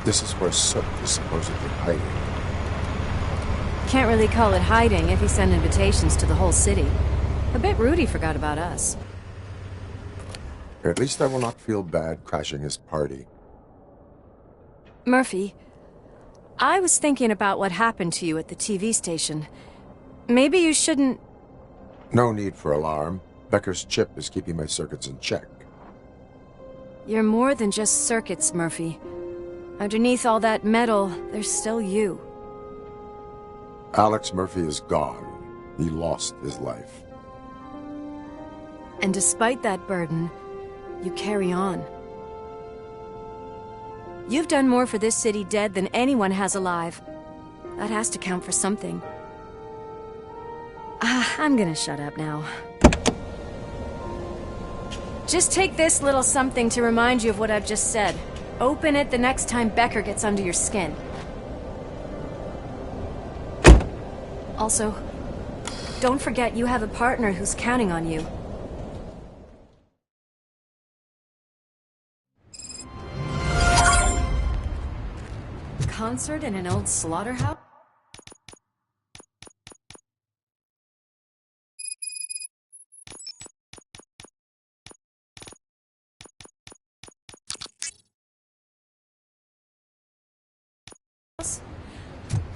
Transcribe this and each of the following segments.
This is where Soot is supposedly hiding. Can't really call it hiding if he sent invitations to the whole city. A bit rude he forgot about us. At least I will not feel bad crashing his party. Murphy, I was thinking about what happened to you at the TV station. Maybe you shouldn't... No need for alarm. Becker's chip is keeping my circuits in check. You're more than just circuits, Murphy. Underneath all that metal, there's still you. Alex Murphy is gone. He lost his life. And despite that burden, you carry on. You've done more for this city dead than anyone has alive. That has to count for something. I'm gonna shut up now. Just take this little something to remind you of what I've just said. Open it the next time Becker gets under your skin. Also, don't forget you have a partner who's counting on you. Concert in an old slaughterhouse?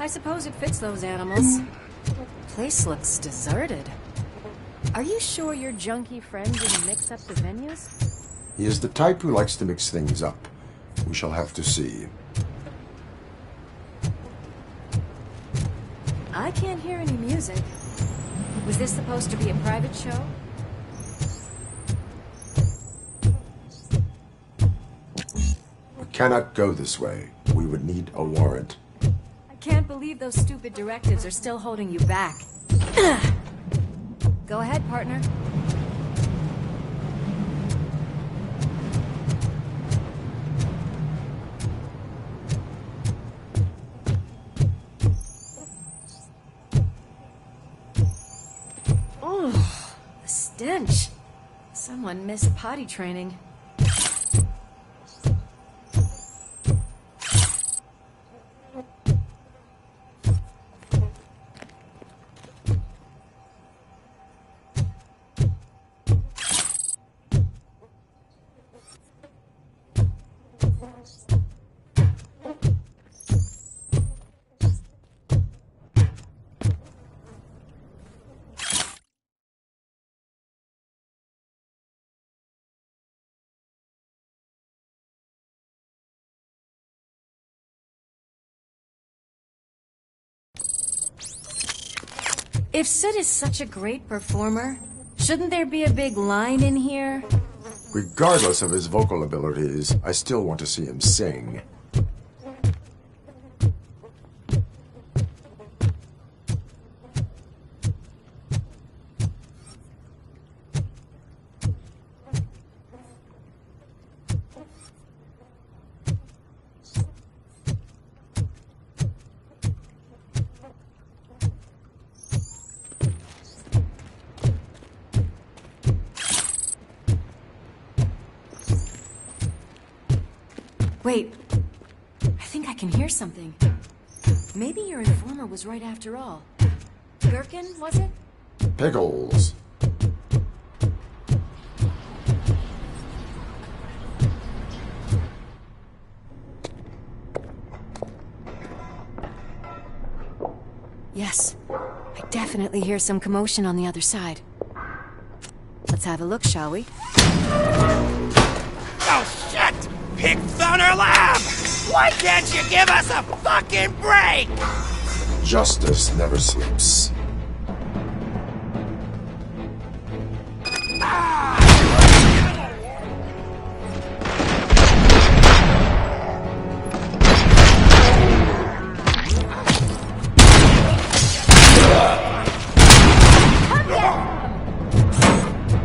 I suppose it fits those animals. Place looks deserted. Are you sure your junkie friend didn't mix up the venues? He is the type who likes to mix things up. We shall have to see. I can't hear any music. Was this supposed to be a private show? We cannot go this way. We would need a warrant. I can't believe those stupid directives are still holding you back. Go ahead, partner. Oh, the stench. Someone missed potty training. If Sid is such a great performer, shouldn't there be a big line in here? Regardless of his vocal abilities, I still want to see him sing. Wait, I think I can hear something. Maybe your informer was right after all. Gherkin, was it? Pickles. Yes, I definitely hear some commotion on the other side. Let's have a look, shall we? Oh, shit! Pig found our lab! Why can't you give us a fucking break? Justice never sleeps.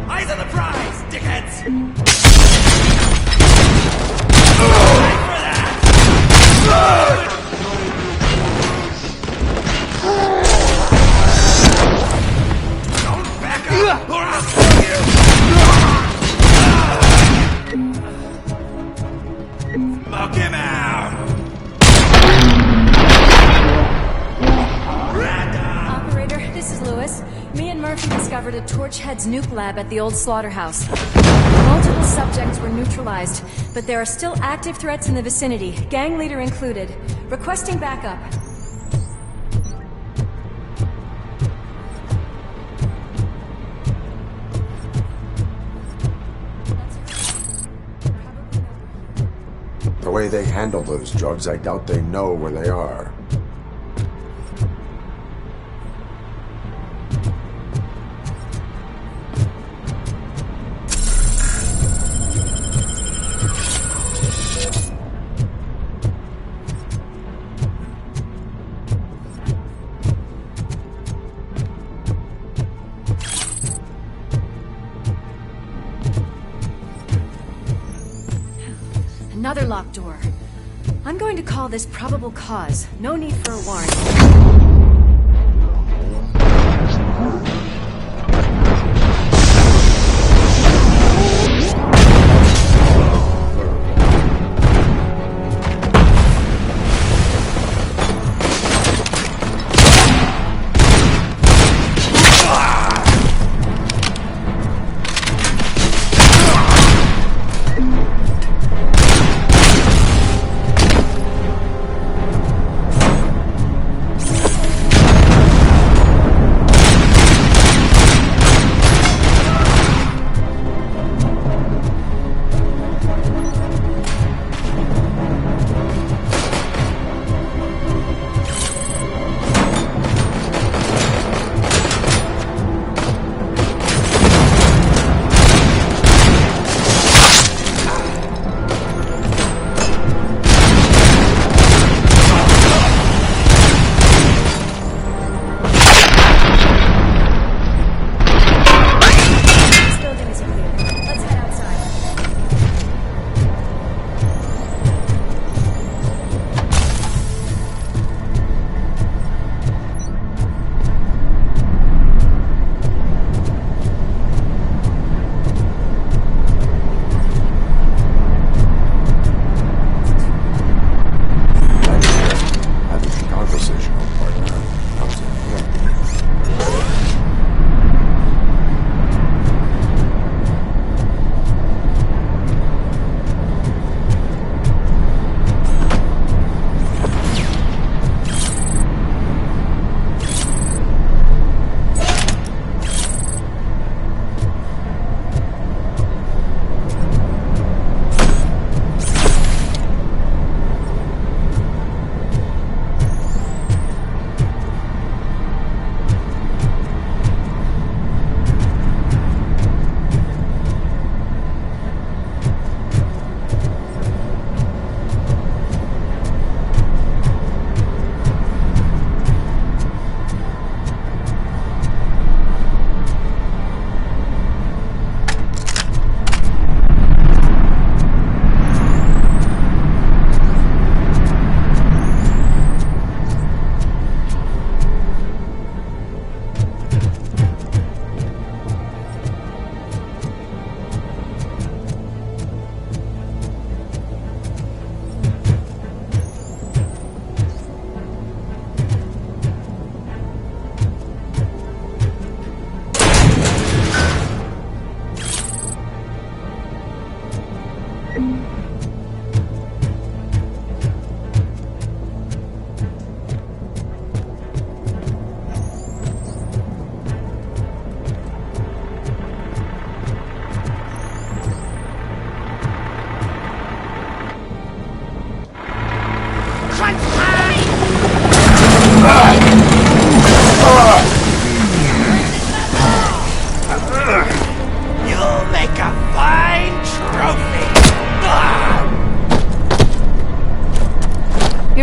Eyes on the prize, dickheads! Don't back up, or I'll kill you! discovered a Torchhead's nuke lab at the old slaughterhouse. Multiple subjects were neutralized, but there are still active threats in the vicinity, gang leader included. Requesting backup. The way they handle those drugs, I doubt they know where they are. Another locked door. I'm going to call this probable cause. No need for a warrant.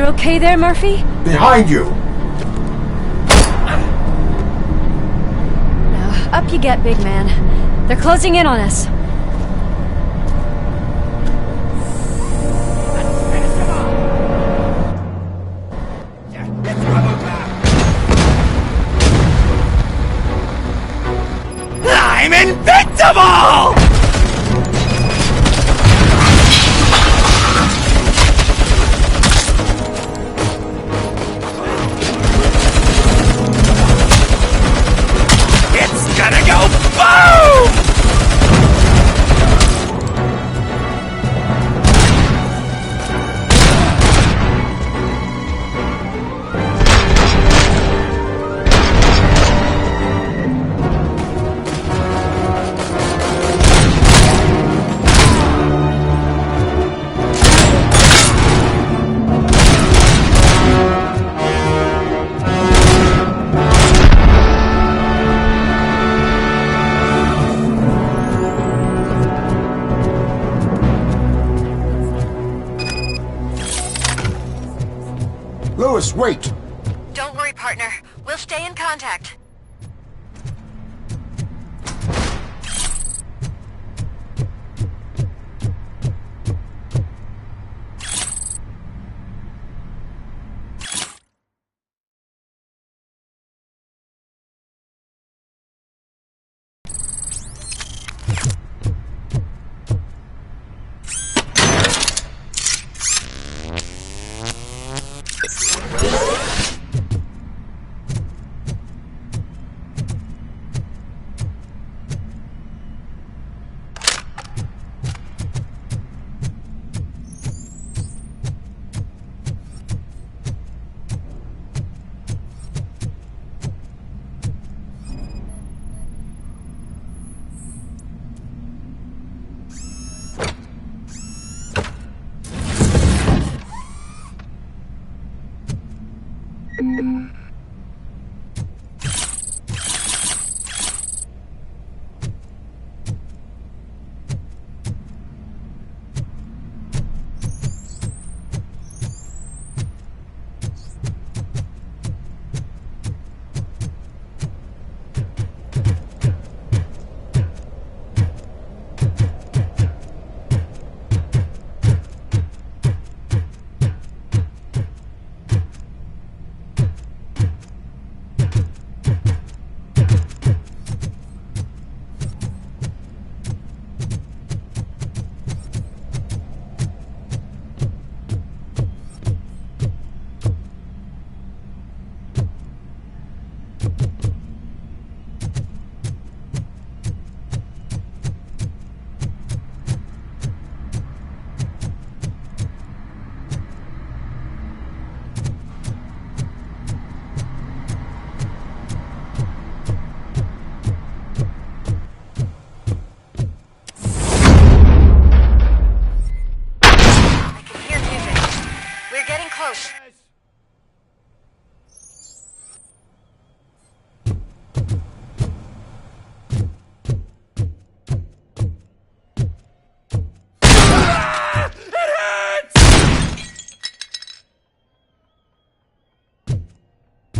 Okay there, Murphy? Behind you! Now, up you get, big man. They're closing in on us. I'm invincible! It's gonna go Wait! Don't worry, partner. We'll stay in contact.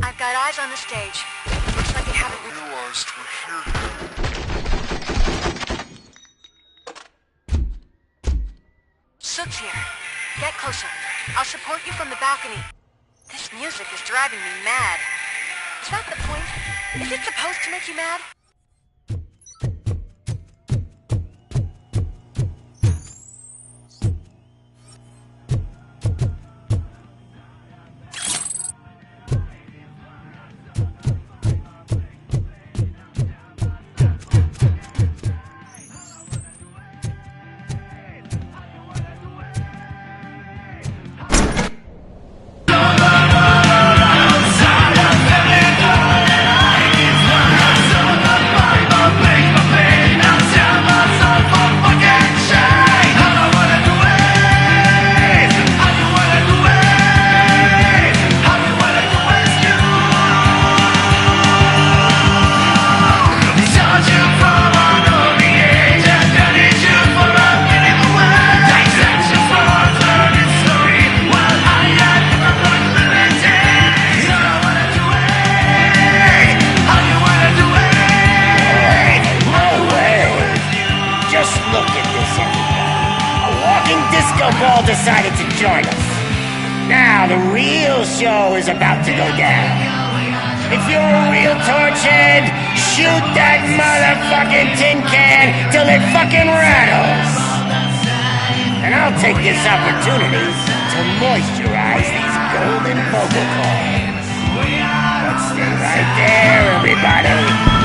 I've got eyes on the stage. Looks like they haven't realized we're here. Sook's here. Get closer. I'll support you from the balcony. This music is driving me mad. Is that the point? Is it supposed to make you mad? All decided to join us. Now the real show is about to go down. If you're a real torchhead, shoot that motherfucking tin can till it fucking rattles. And I'll take this opportunity to moisturize these golden vocal cords. But stay right there, everybody.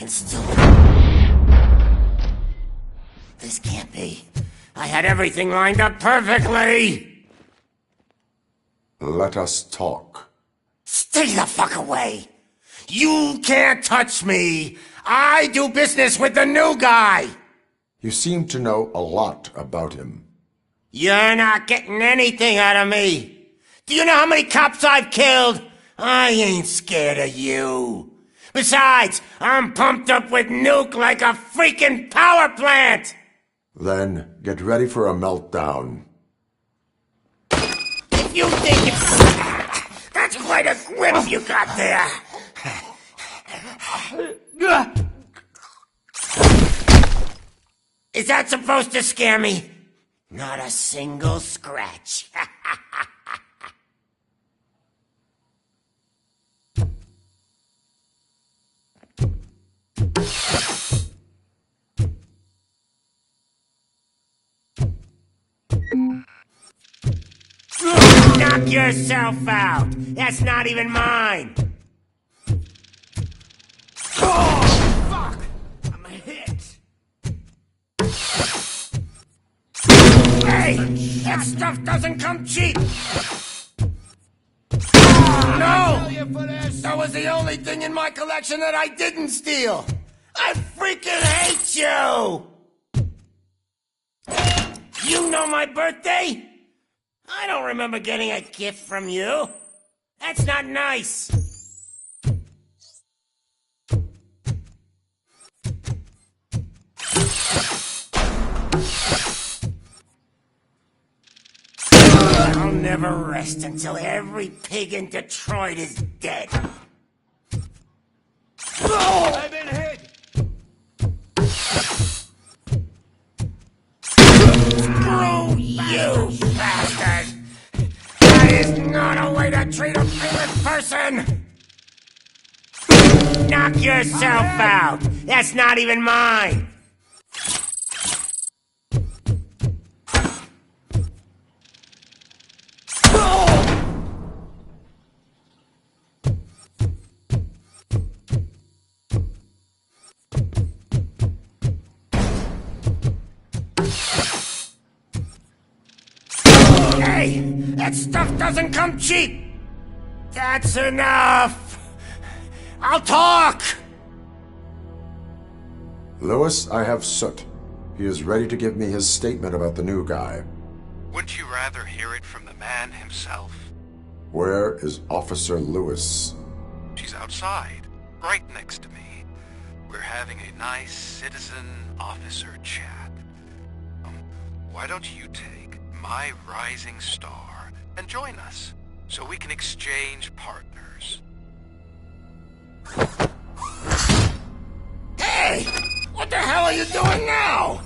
fucking stupid. This can't be. I had everything lined up perfectly! Let us talk. Stay the fuck away! You can't touch me! I do business with the new guy! You seem to know a lot about him. You're not getting anything out of me! Do you know how many cops I've killed? I ain't scared of you. Besides, I'm pumped up with nuke like a freaking power plant! Then get ready for a meltdown. If you think it's... That's quite a grip you got there! Is that supposed to scare me? Not a single scratch. Knock yourself out! That's not even mine! Oh, fuck! I'm hit! Hey! That stuff doesn't come cheap! No! That was the only thing in my collection that I didn't steal! I freaking hate you! You know my birthday? I don't remember getting a gift from you. That's not nice. I'll never rest until every pig in Detroit is dead. I've been hit! Screw you, bastard! That is not a way to treat a famous person! Knock yourself out! That's not even mine! Hey, that stuff doesn't come cheap! That's enough! I'll talk! Lewis, I have Soot. He is ready to give me his statement about the new guy. Wouldn't you rather hear it from the man himself? Where is Officer Lewis? She's outside, right next to me. We're having a nice citizen-officer chat. Why don't you take my rising star and join us, so we can exchange partners? Hey! What the hell are you doing now?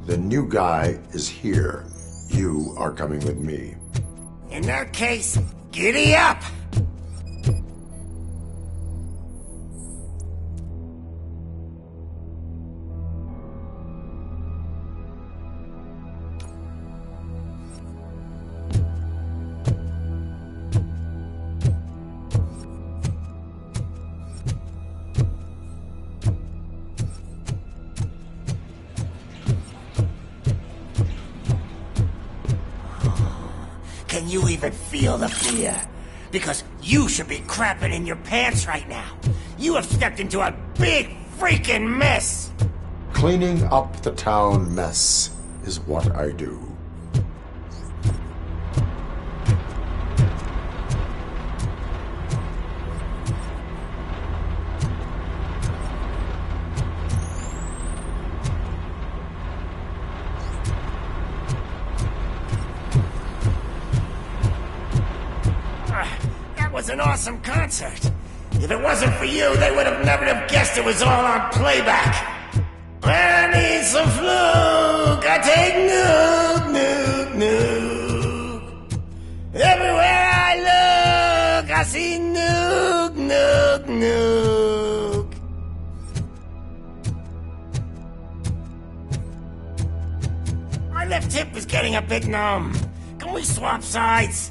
The new guy is here. You are coming with me. In that case, giddy up! Can you even feel the fear? Because you should be crapping in your pants right now. You have stepped into a big freaking mess! Cleaning up the town mess is what I do. That was an awesome concert. If it wasn't for you, they would have never have guessed it was all on playback. I need some fluke. I take nuke, nuke, nuke. Everywhere I look, I see nuke, nuke, nuke. My left hip is getting a bit numb. Can we swap sides?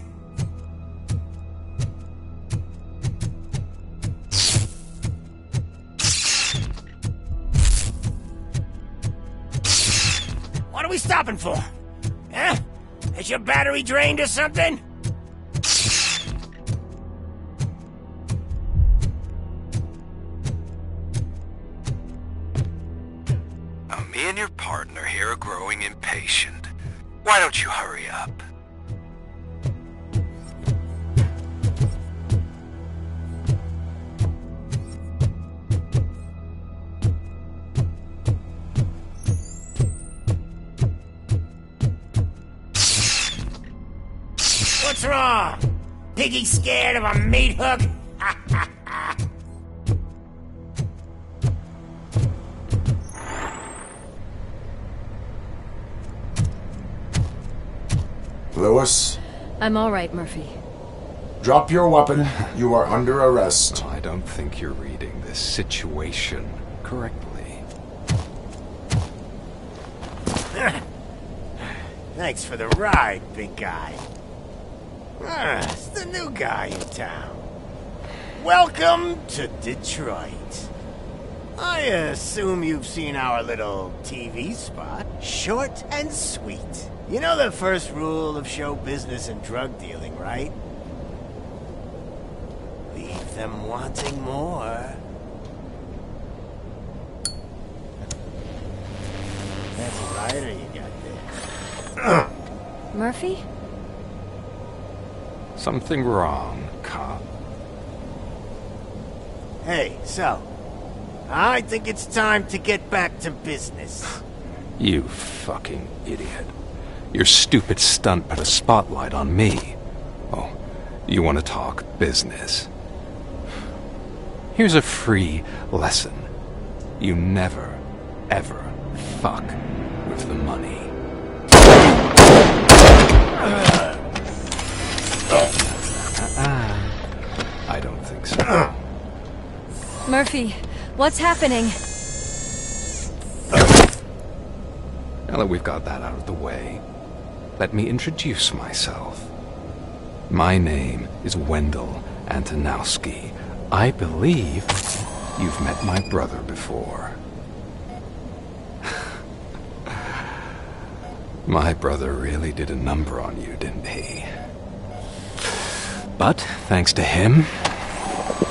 What are we stopping for? Huh? Is your battery drained or something? Now, me and your partner here are growing impatient. Why don't you hurry up? What's wrong? Piggy scared of a meat hook? Lewis, I'm all right, Murphy. drop your weapon. You are under arrest. I don't think you're reading this situation correctly. Thanks for the ride, big guy. It's the new guy in town. Welcome to Detroit. I assume you've seen our little TV spot. Short and sweet. You know the first rule of show business and drug dealing, right? Leave them wanting more. That's a lighter you got there. Murphy? Something wrong, cop. Hey, so, I think it's time to get back to business. You fucking idiot. Your stupid stunt put a spotlight on me. Oh, you want to talk business? Here's a free lesson. You never, ever fuck with the money. I don't think so. Murphy, what's happening? Now that we've got that out of the way, let me introduce myself. My name is Wendell Antonowski. I believe you've met my brother before. My brother really did a number on you, didn't he? But thanks to him,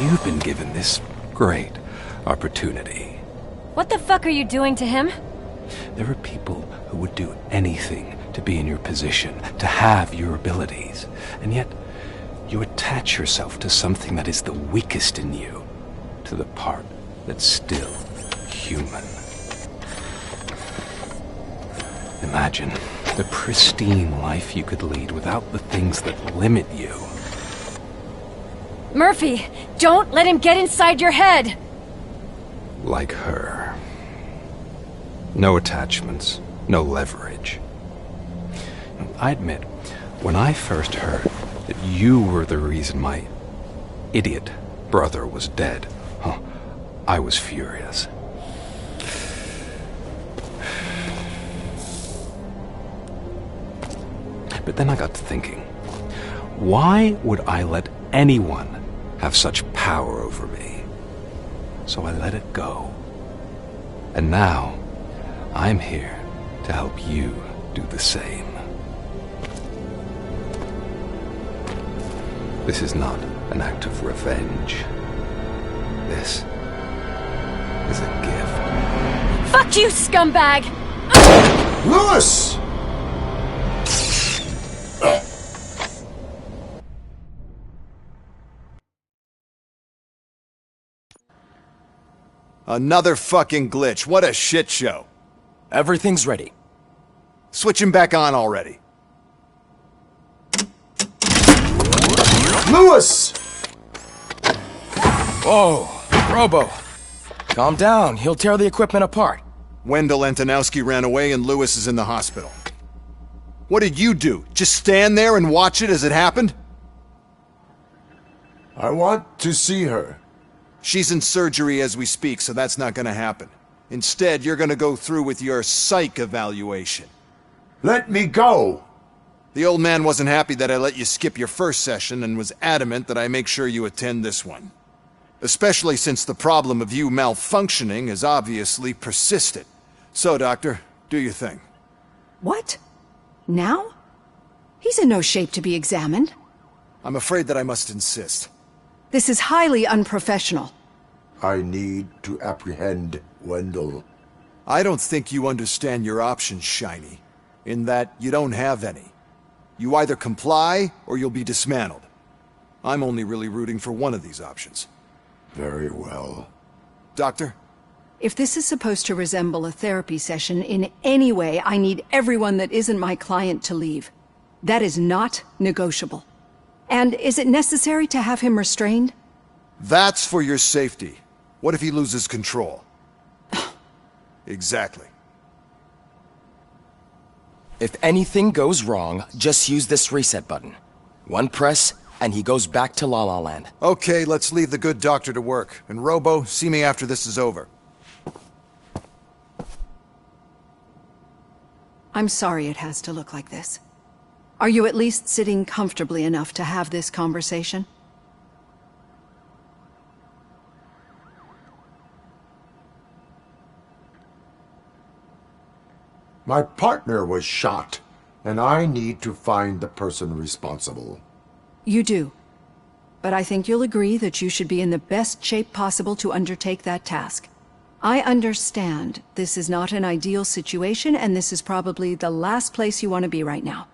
you've been given this great opportunity. What the fuck are you doing to him? There are people who would do anything to be in your position, to have your abilities, and yet you attach yourself to something that is the weakest in you, to the part that's still human. Imagine the pristine life you could lead without the things that limit you. Murphy, don't let him get inside your head! Like her. No attachments, no leverage. I admit, when I first heard that you were the reason my idiot brother was dead, I was furious. But then I got to thinking, why would I let anyone have such power over me? So I let it go. And now, I'm here to help you do the same. This is not an act of revenge. This is a gift. Fuck you, scumbag! Lewis! Another fucking glitch. What a shit show. Everything's ready. Switch him back on already. Lewis! Whoa, Robo. Calm down. He'll tear the equipment apart. Wendell Antonowski ran away and Lewis is in the hospital. What did you do? Just stand there and watch it as it happened? I want to see her. She's in surgery as we speak, so that's not gonna happen. Instead, you're gonna go through with your psych evaluation. Let me go! The old man wasn't happy that I let you skip your first session and was adamant that I make sure you attend this one. Especially since the problem of you malfunctioning has obviously persisted. So, Doctor, do your thing. What? Now? He's in no shape to be examined. I'm afraid that I must insist. This is highly unprofessional. I need to apprehend Wendell. I don't think you understand your options, Shiny. In that you don't have any. You either comply, or you'll be dismantled. I'm only really rooting for one of these options. Very well. Doctor? If this is supposed to resemble a therapy session in any way, I need everyone that isn't my client to leave. That is not negotiable. And is it necessary to have him restrained? That's for your safety. What if he loses control? Exactly. If anything goes wrong, just use this reset button. One press, and he goes back to La La Land. Okay, let's leave the good doctor to work. And Robo, see me after this is over. I'm sorry it has to look like this. Are you at least sitting comfortably enough to have this conversation? My partner was shot, and I need to find the person responsible. You do. But I think you'll agree that you should be in the best shape possible to undertake that task. I understand this is not an ideal situation, and this is probably the last place you want to be right now.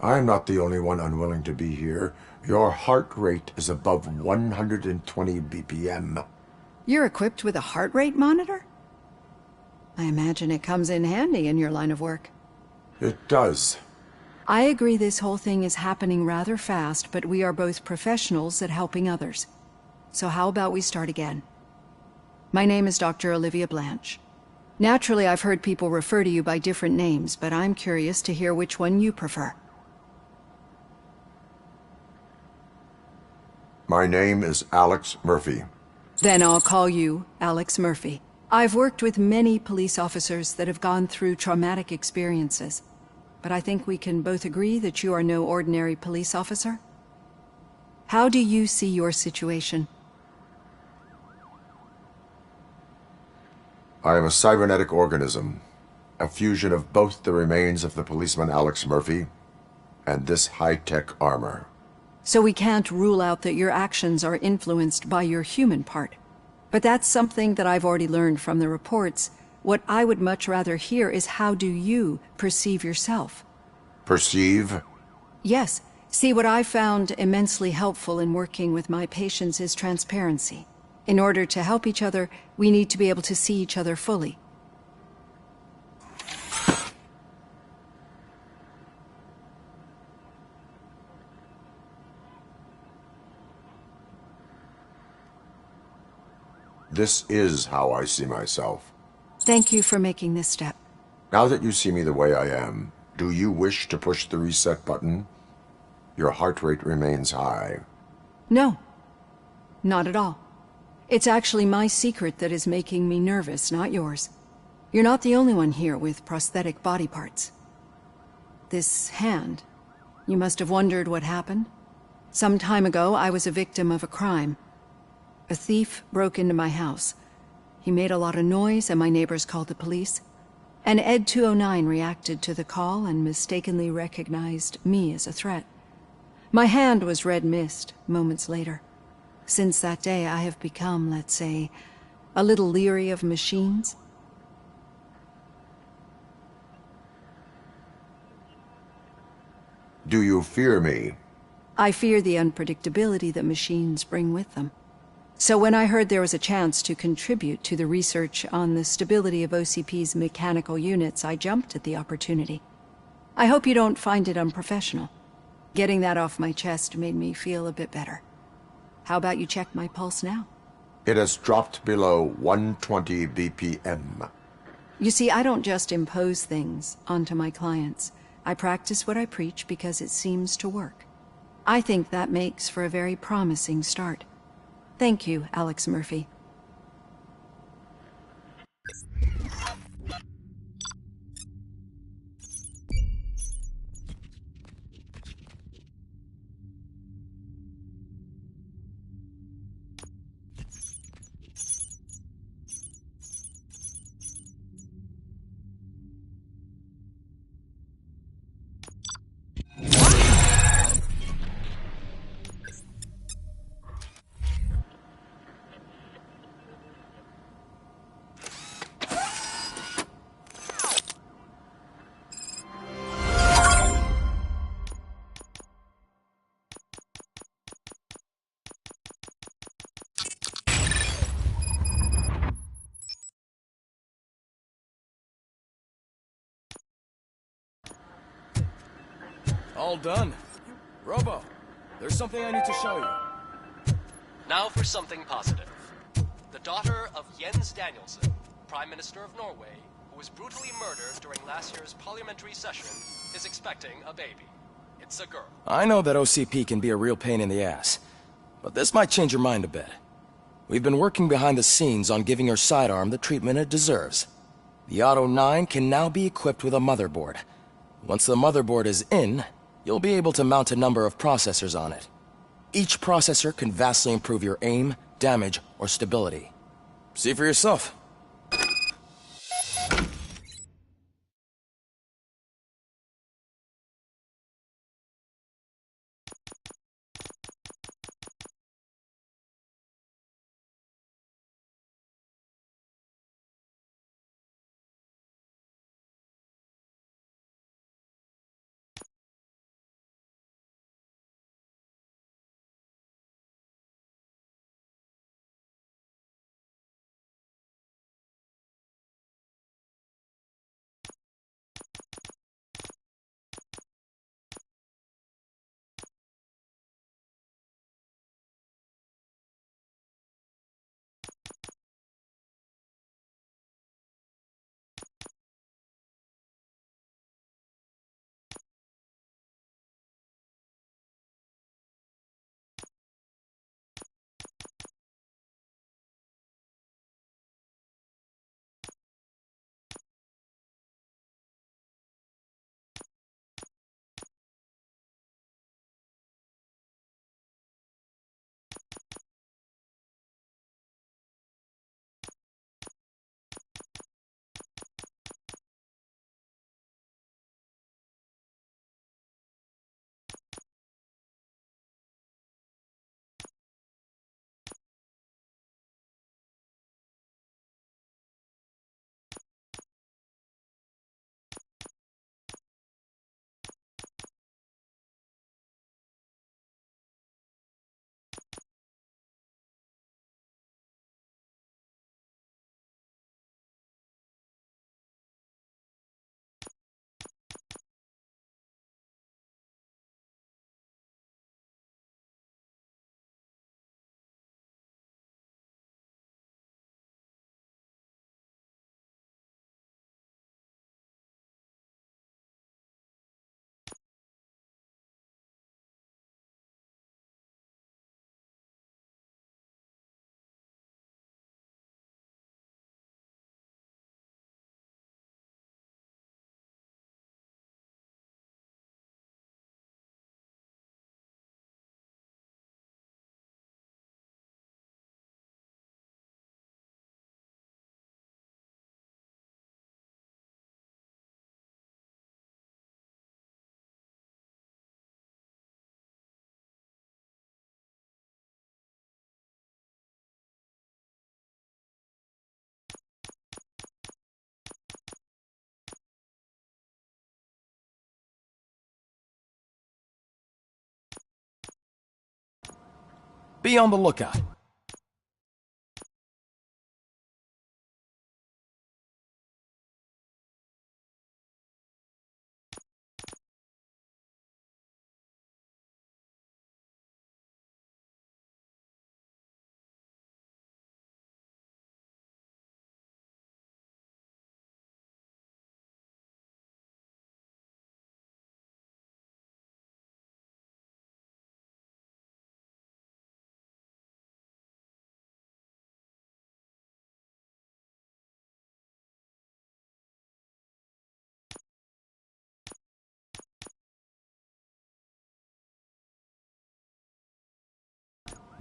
I'm not the only one unwilling to be here. Your heart rate is above 120 BPM. You're equipped with a heart rate monitor? I imagine it comes in handy in your line of work. It does. I agree this whole thing is happening rather fast, but we are both professionals at helping others. So how about we start again? My name is Dr. Olivia Blanche. Naturally, I've heard people refer to you by different names, but I'm curious to hear which one you prefer. My name is Alex Murphy. Then I'll call you Alex Murphy. I've worked with many police officers that have gone through traumatic experiences, but I think we can both agree that you are no ordinary police officer. How do you see your situation? I am a cybernetic organism, a fusion of both the remains of the policeman Alex Murphy and this high-tech armor. So we can't rule out that your actions are influenced by your human part. But that's something that I've already learned from the reports. What I would much rather hear is how do you perceive yourself? Perceive? Yes. See, what I found immensely helpful in working with my patients is transparency. In order to help each other, we need to be able to see each other fully. This is how I see myself. Thank you for making this step. Now that you see me the way I am, do you wish to push the reset button? Your heart rate remains high. No. Not at all. It's actually my secret that is making me nervous, not yours. You're not the only one here with prosthetic body parts. This hand, you must have wondered what happened. Some time ago, I was a victim of a crime. A thief broke into my house. He made a lot of noise and my neighbors called the police. And Ed 209 reacted to the call and mistakenly recognized me as a threat. My hand was red mist moments later. Since that day, I have become, let's say, a little leery of machines. Do you fear me? I fear the unpredictability that machines bring with them. So when I heard there was a chance to contribute to the research on the stability of OCP's mechanical units, I jumped at the opportunity. I hope you don't find it unprofessional. Getting that off my chest made me feel a bit better. How about you check my pulse now? It has dropped below 120 BPM. You see, I don't just impose things onto my clients. I practice what I preach because it seems to work. I think that makes for a very promising start. Thank you, Alex Murphy. All done. Robo, there's something I need to show you. Now for something positive. The daughter of Jens Danielson, Prime Minister of Norway, who was brutally murdered during last year's parliamentary session, is expecting a baby. It's a girl. I know that OCP can be a real pain in the ass, but this might change your mind a bit. We've been working behind the scenes on giving her sidearm the treatment it deserves. The Auto 9 can now be equipped with a motherboard. Once the motherboard is in, you'll be able to mount a number of processors on it. Each processor can vastly improve your aim, damage, or stability. See for yourself. Be on the lookout.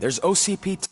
There's OCP.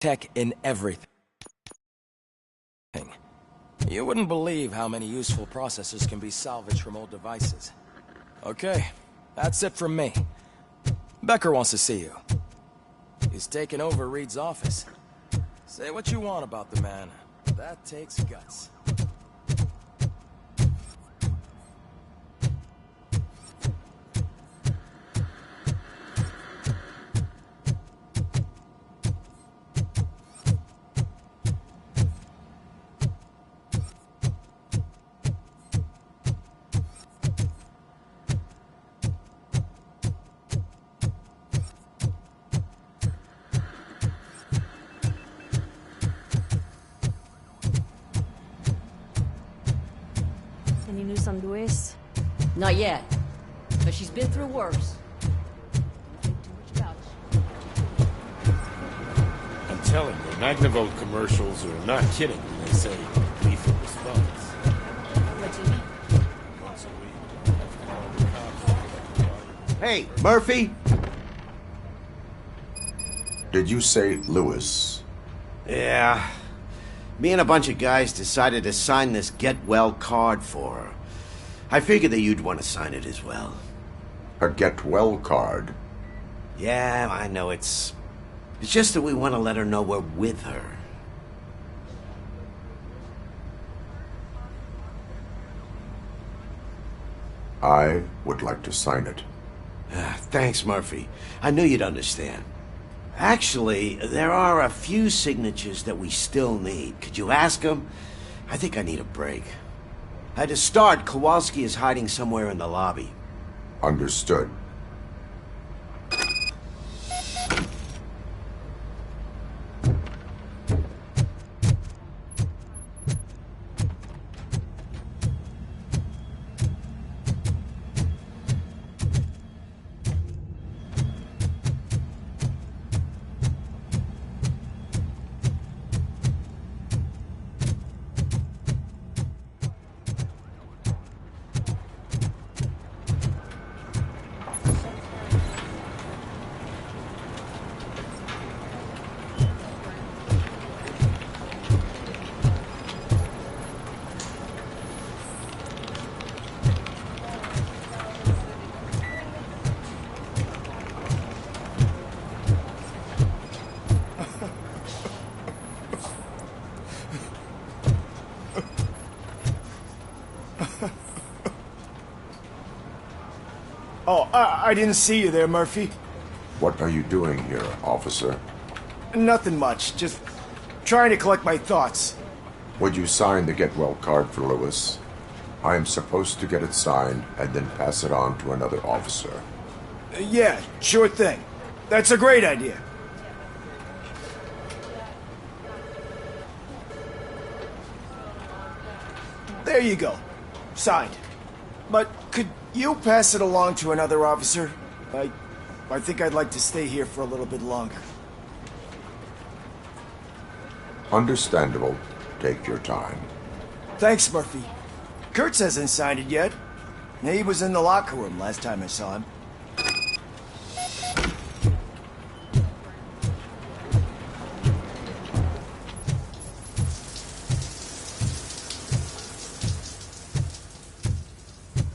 tech in everything. You wouldn't believe how many useful processors can be salvaged from old devices. Okay, that's it from me. Becker wants to see you. He's taken over Reed's office. Say what you want about the man. That takes guts. Any news on Luis? Not yet, but she's been through worse. Don't think too much about it. I'm telling you, Magnavolt commercials are not kidding when they say lethal response. What do you mean? Once a week, I have to call the cops. Hey, Murphy? Did you say Lewis? Yeah. Me and a bunch of guys decided to sign this get well card for her. I figured that you'd want to sign it as well. A get well card? Yeah, I know it's just that we want to let her know we're with her. I would like to sign it. Thanks, Murphy. I knew you'd understand. Actually, there are a few signatures that we still need. Could you ask them? I think I need a break. To start, Kowalski is hiding somewhere in the lobby. Understood. Oh, I didn't see you there, Murphy. What are you doing here, officer? Nothing much, just trying to collect my thoughts. Would you sign the get well card for Lewis? I am supposed to get it signed and then pass it on to another officer. Yeah, sure thing. That's a great idea. There you go. Signed. But could you pass it along to another officer? I think I'd like to stay here for a little bit longer. Understandable. Take your time. Thanks, Murphy. Kurtz hasn't signed it yet. He was in the locker room last time I saw him.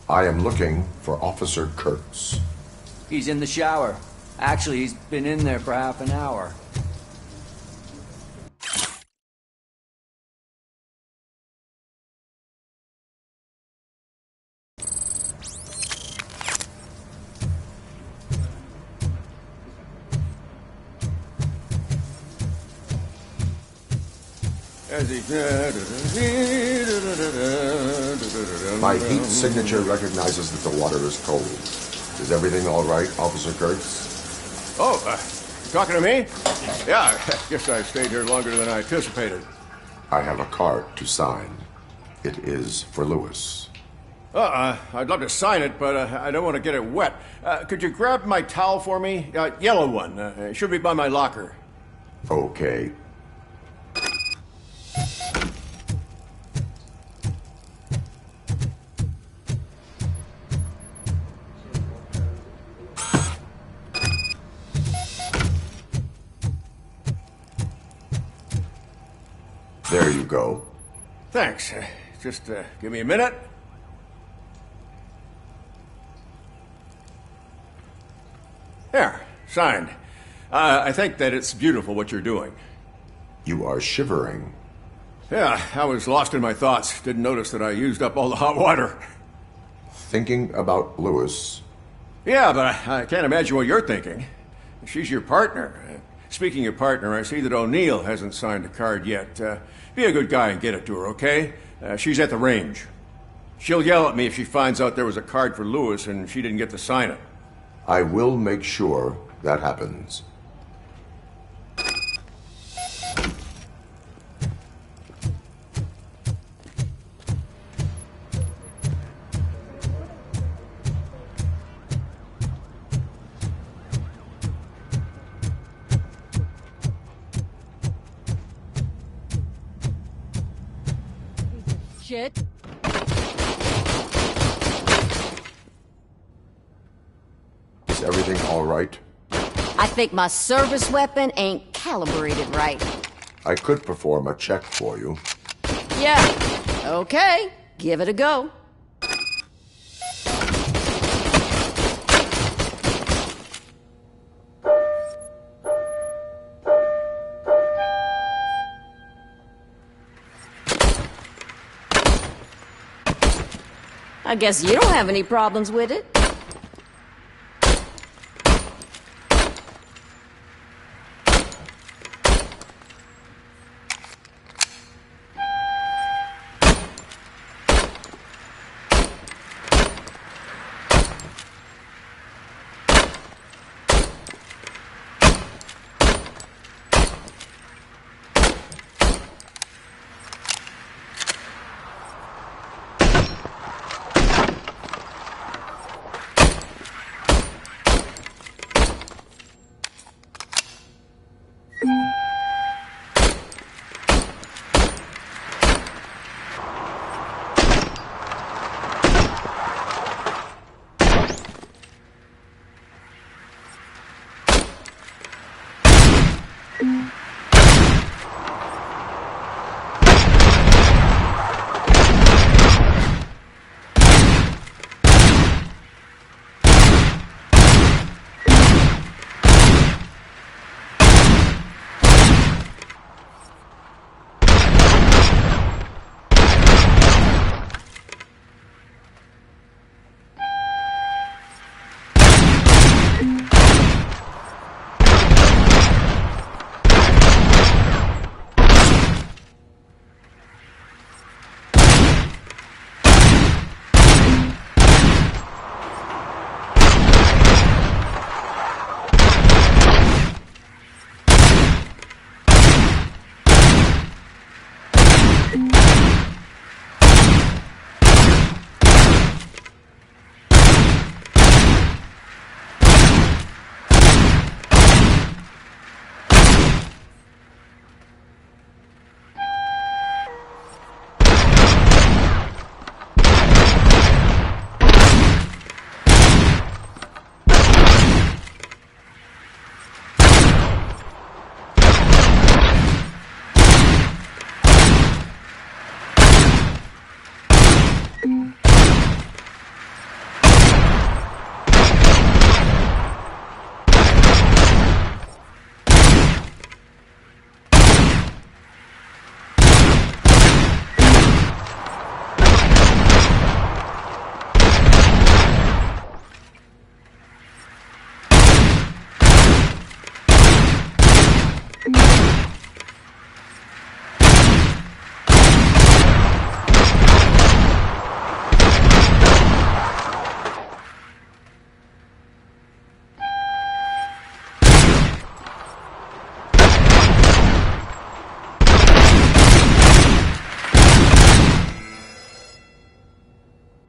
I am looking for Officer Kurtz. He's in the shower. Actually, he's been in there for half an hour. My heat signature recognizes that the water is cold. Is everything all right, Officer Kurtz? Oh, you talking to me? Yeah, I guess I stayed here longer than I anticipated. I have a card to sign. It is for Lewis. I'd love to sign it, but I don't want to get it wet. Could you grab my towel for me? Yellow one. It should be by my locker. Okay. Here you go. Thanks. Just give me a minute. There, signed. I think that it's beautiful what you're doing. You are shivering. Yeah, I was lost in my thoughts. Didn't notice that I used up all the hot water. Thinking about Lewis. Yeah, but I can't imagine what you're thinking. She's your partner. Speaking of partner, I see that O'Neill hasn't signed a card yet. Be a good guy and get it to her, okay? She's at the range. She'll yell at me if she finds out there was a card for Lewis and she didn't get to sign it. I will make sure that happens. Shit. Is everything all right? I think my service weapon ain't calibrated right. I could perform a check for you. Yeah. Okay. Give it a go. I guess you don't have any problems with it.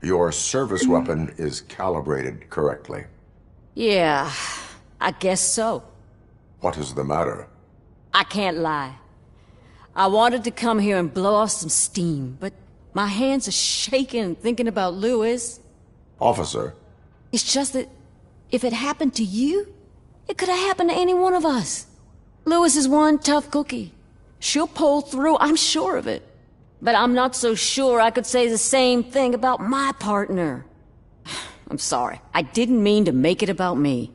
Your service weapon is calibrated correctly. Yeah, I guess so. What is the matter? I can't lie. I wanted to come here and blow off some steam, but my hands are shaking thinking about Lewis. Officer. It's just that if it happened to you, it could have happened to any one of us. Lewis is one tough cookie. She'll pull through, I'm sure of it. But I'm not so sure I could say the same thing about my partner. I'm sorry. I didn't mean to make it about me.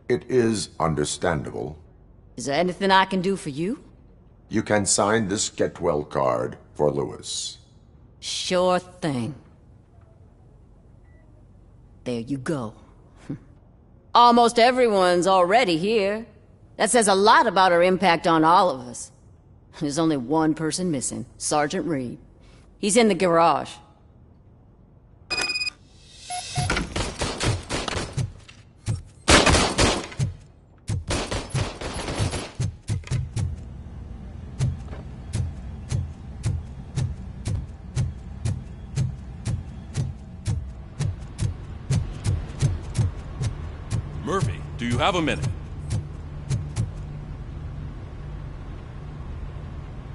It is understandable. Is there anything I can do for you? You can sign this get well card for Lewis. Sure thing. There you go. Almost everyone's already here. That says a lot about her impact on all of us. There's only one person missing, Sergeant Reed. He's in the garage. Murphy, do you have a minute?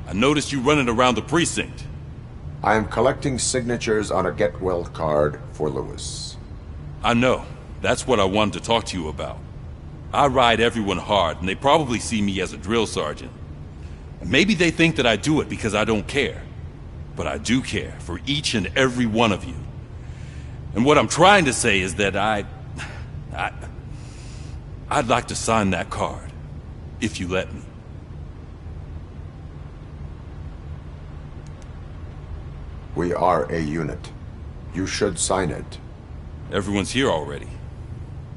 I noticed you running around the precinct. I am collecting signatures on a get well card for Lewis. I know. That's what I wanted to talk to you about. I ride everyone hard, and they probably see me as a drill sergeant. Maybe they think that I do it because I don't care. But I do care for each and every one of you. And what I'm trying to say is that I'd like to sign that card, if you let me. We are a unit. You should sign it. Everyone's here already.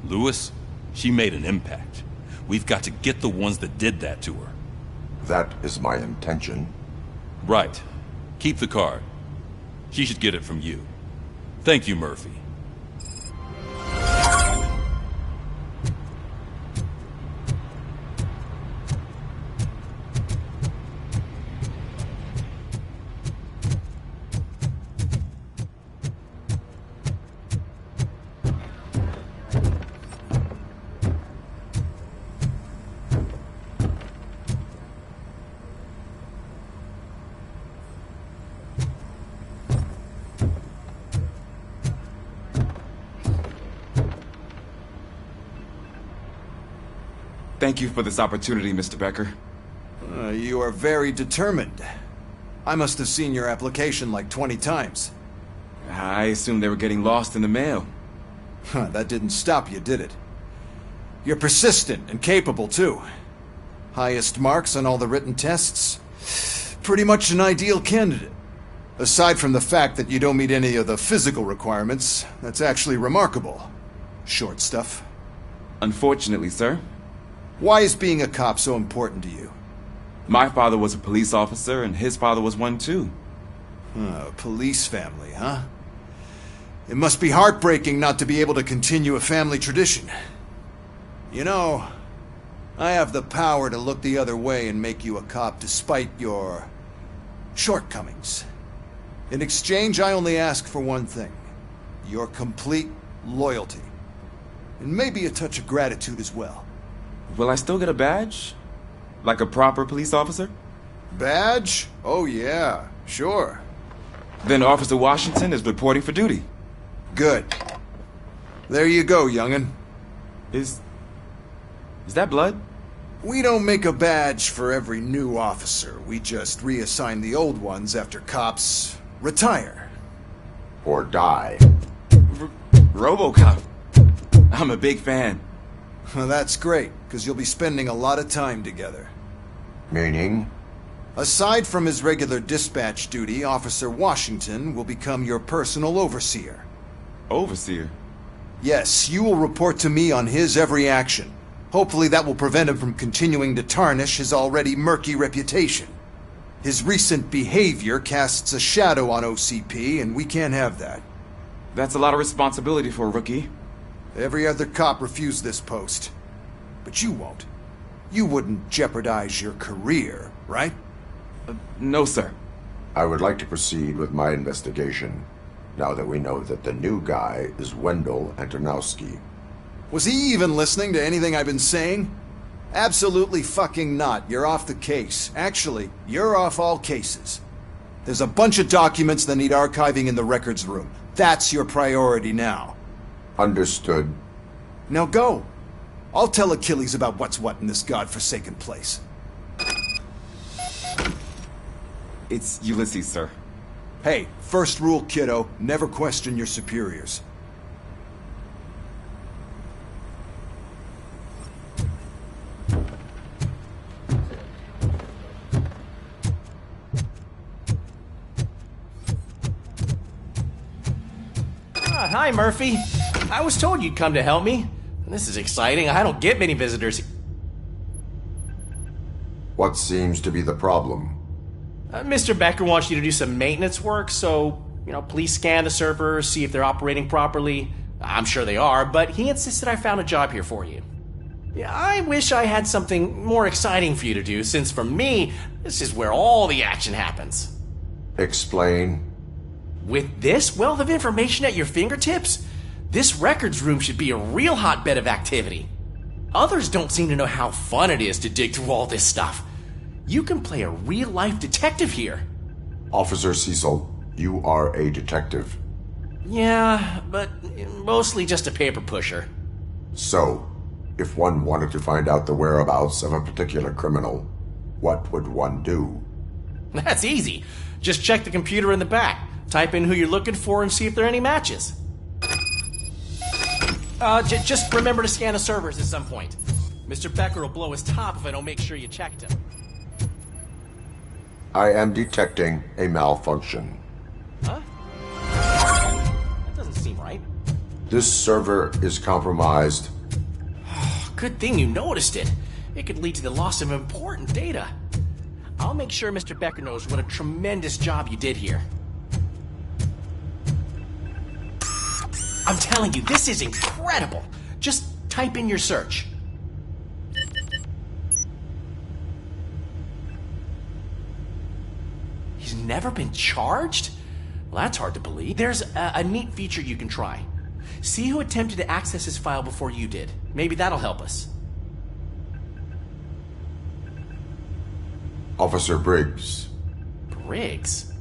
Lewis, she made an impact. We've got to get the ones that did that to her. That is my intention. Right. Keep the card. She should get it from you. Thank you, Murphy. Thank you for this opportunity, Mr. Becker. You are very determined. I must have seen your application like 20 times. I assumed they were getting lost in the mail. That didn't stop you, did it? You're persistent and capable, too. Highest marks on all the written tests. Pretty much an ideal candidate. Aside from the fact that you don't meet any of the physical requirements, that's actually remarkable. Short stuff. Unfortunately, sir. Why is being a cop so important to you? My father was a police officer, and his father was one too. Police family, huh? It must be heartbreaking not to be able to continue a family tradition. You know, I have the power to look the other way and make you a cop despite your shortcomings. In exchange, I only ask for one thing. Your complete loyalty. And maybe a touch of gratitude as well. Will I still get a badge? Like a proper police officer? Badge? Oh yeah, sure. Then Officer Washington is reporting for duty. Good. There you go, young'un. Is that blood? We don't make a badge for every new officer. We just reassign the old ones after cops retire. Or die. Robocop. I'm a big fan. Well, that's great, because you'll be spending a lot of time together. Meaning? Aside from his regular dispatch duty, Officer Washington will become your personal overseer. Overseer? Yes, you will report to me on his every action. Hopefully that will prevent him from continuing to tarnish his already murky reputation. His recent behavior casts a shadow on OCP, and we can't have that. That's a lot of responsibility for a rookie. Every other cop refused this post. But you won't. You wouldn't jeopardize your career, right? No, sir. I would like to proceed with my investigation, now that we know that the new guy is Wendell Antonowski. Was he even listening to anything I've been saying? Absolutely fucking not. You're off the case. Actually, you're off all cases. There's a bunch of documents that need archiving in the records room. That's your priority now. Understood. Now go. I'll tell Achilles about what's what in this godforsaken place. It's Ulysses, sir. Hey, first rule, kiddo, never question your superiors. Hi, Murphy. I was told you'd come to help me. This is exciting. I don't get many visitors. What seems to be the problem? Mr. Becker wants you to do some maintenance work, so, please scan the servers, see if they're operating properly. I'm sure they are, but he insisted I found a job here for you. Yeah, I wish I had something more exciting for you to do, since for me, this is where all the action happens. Explain. With this wealth of information at your fingertips, this records room should be a real hotbed of activity. Others don't seem to know how fun it is to dig through all this stuff. You can play a real-life detective here. Officer Cecil, you are a detective. Yeah, but mostly just a paper pusher. So, if one wanted to find out the whereabouts of a particular criminal, what would one do? That's easy. Just check the computer in the back. Type in who you're looking for and see if there are any matches. Just remember to scan the servers at some point. Mr. Becker will blow his top if I don't make sure you checked him. I am detecting a malfunction. Huh? That doesn't seem right. This server is compromised. Good thing you noticed it. It could lead to the loss of important data. I'll make sure Mr. Becker knows what a tremendous job you did here. I'm telling you, this is incredible. Just type in your search. He's never been charged? Well, that's hard to believe. There's a neat feature you can try. See who attempted to access his file before you did. Maybe that'll help us. Officer Briggs. Briggs?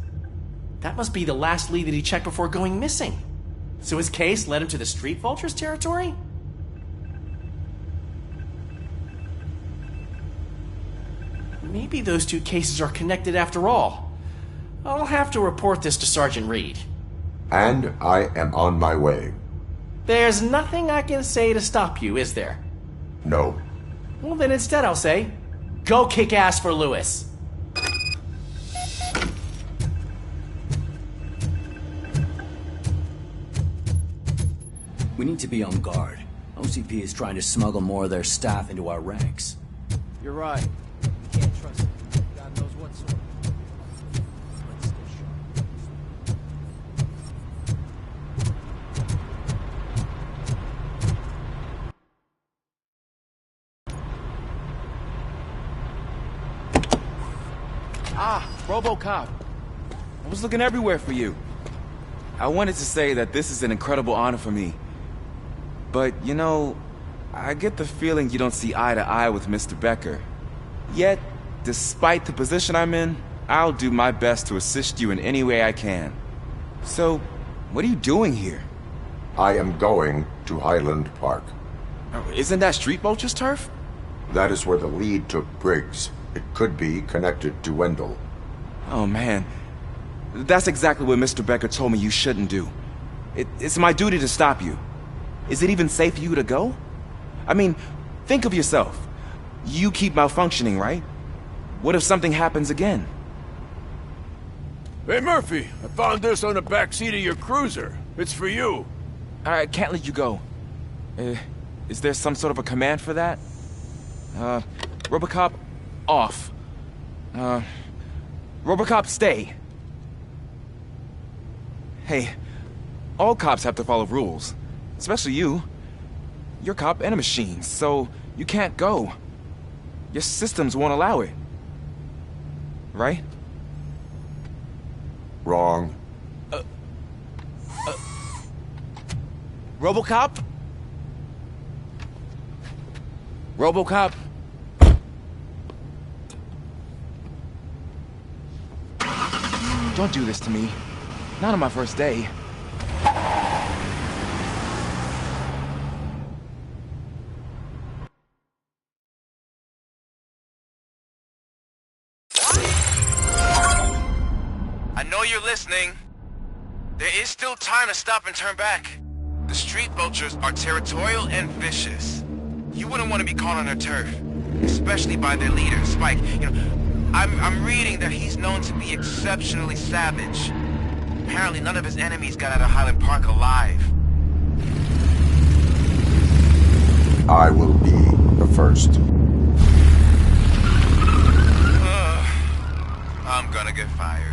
That must be the last lead that he checked before going missing. So his case led him to the Street Vultures territory? Maybe those two cases are connected after all. I'll have to report this to Sergeant Reed. And I am on my way. There's nothing I can say to stop you, is there? No. Well, then instead I'll say, go kick ass for Lewis. We need to be on guard. OCP is trying to smuggle more of their staff into our ranks. You're right. We can't trust them. God knows what sort. Let's stay sharp. Ah, Robocop. I was looking everywhere for you. I wanted to say that this is an incredible honor for me. But, I get the feeling you don't see eye to eye with Mr. Becker. Yet, despite the position I'm in, I'll do my best to assist you in any way I can. So, what are you doing here? I am going to Highland Park. Isn't that Street Vulture's turf? That is where the lead took Briggs. It could be connected to Wendell. Oh, man. That's exactly what Mr. Becker told me you shouldn't do. It's my duty to stop you. Is it even safe for you to go? I mean, think of yourself. You keep malfunctioning, right? What if something happens again? Hey, Murphy, I found this on the back seat of your cruiser. It's for you. I can't let you go. Is there some sort of a command for that? Robocop, off. Robocop, stay. Hey, all cops have to follow rules. Especially you. You're a cop and a machine, so you can't go. Your systems won't allow it. Right? Wrong. Robocop? Robocop? Don't do this to me. Not on my first day. know you're listening. There is still time to stop and turn back. The street vultures are territorial and vicious. You wouldn't want to be caught on their turf, especially by their leader, Spike. You know, I'm reading that he's known to be exceptionally savage. Apparently none of his enemies got out of Highland Park alive. I will be the first. I'm gonna get fired.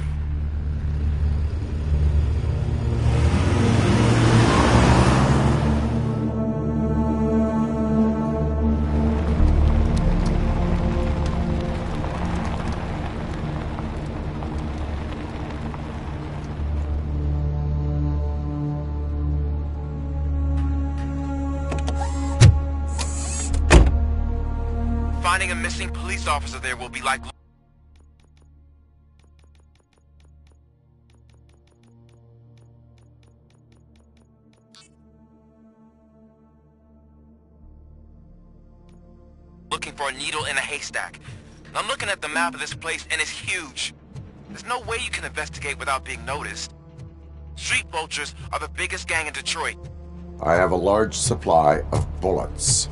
Finding a missing police officer there will be like... looking for a needle in a haystack. I'm looking at the map of this place and it's huge. There's no way you can investigate without being noticed. Street vultures are the biggest gang in Detroit. I have a large supply of bullets.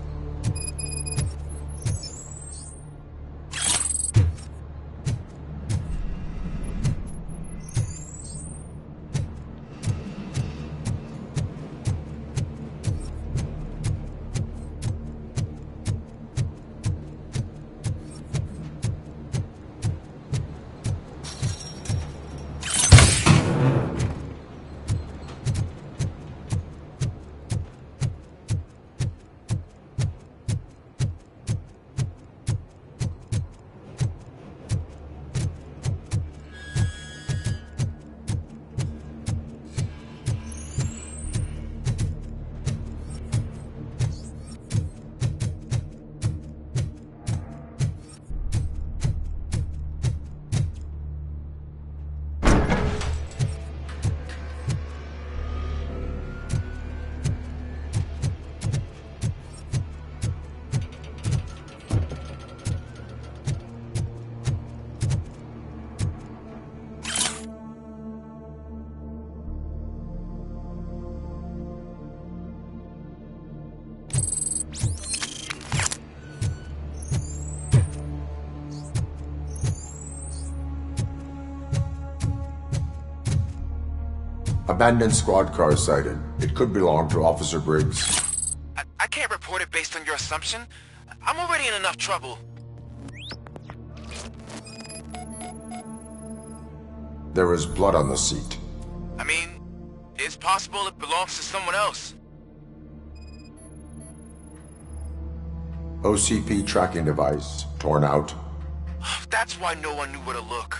Abandoned squad car sighted. It could belong to Officer Briggs. I can't report it based on your assumption. I'm already in enough trouble. There is blood on the seat. I mean, it's possible it belongs to someone else. OCP tracking device torn out. That's why no one knew where to look.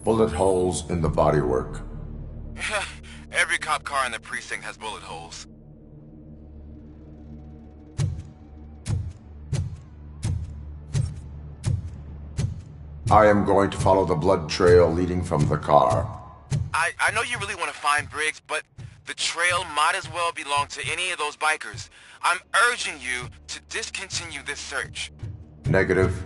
Bullet holes in the bodywork. Every cop car in the precinct has bullet holes. I am going to follow the blood trail leading from the car. I know you really want to find Briggs, but the trail might as well belong to any of those bikers. I'm urging you to discontinue this search. Negative.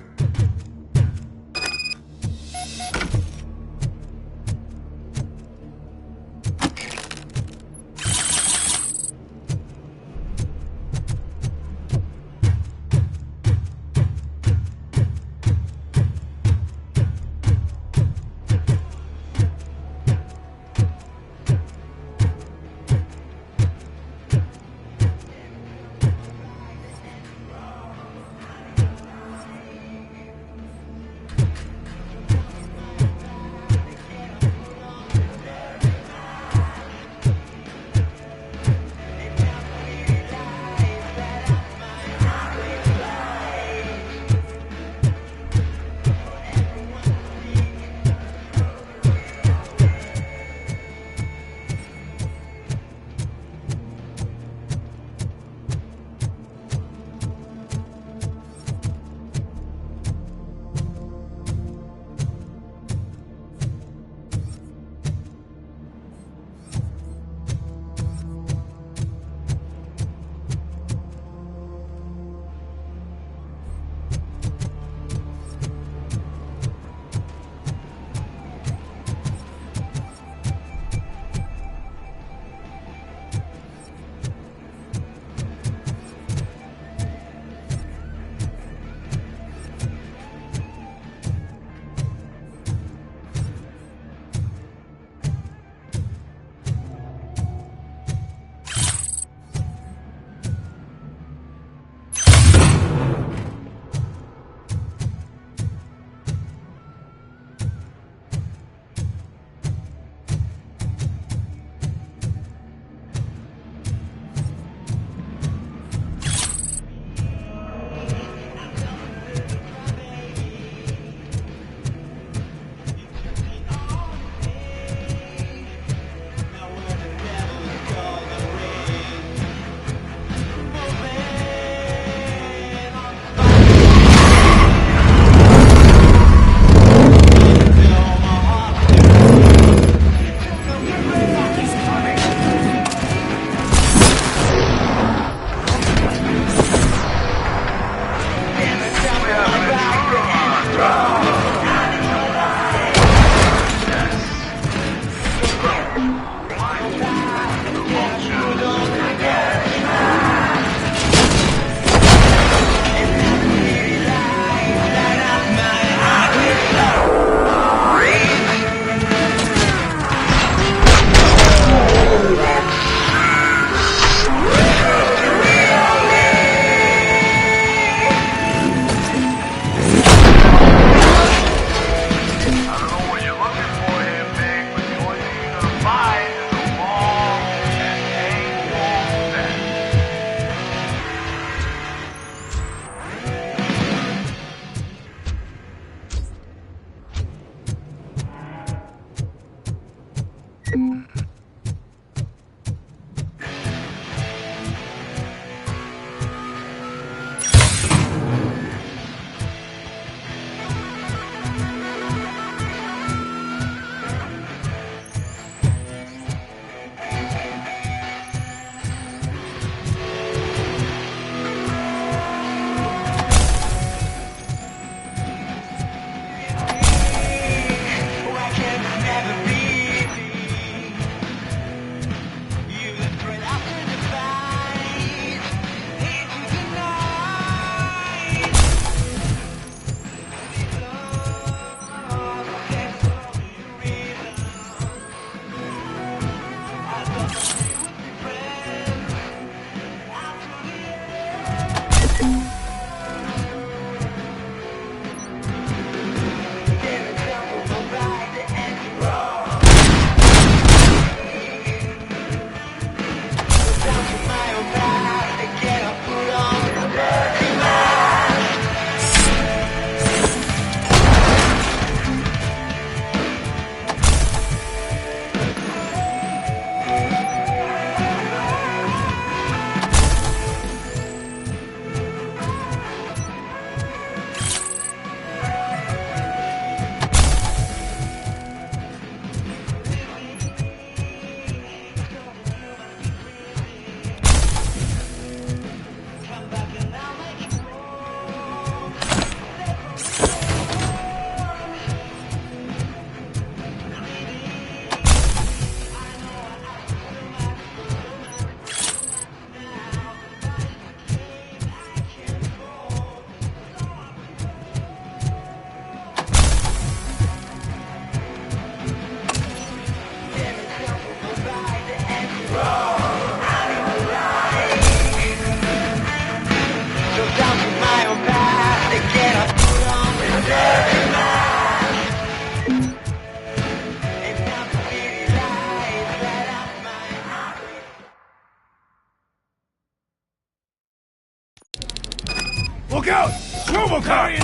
Look out! Robocop!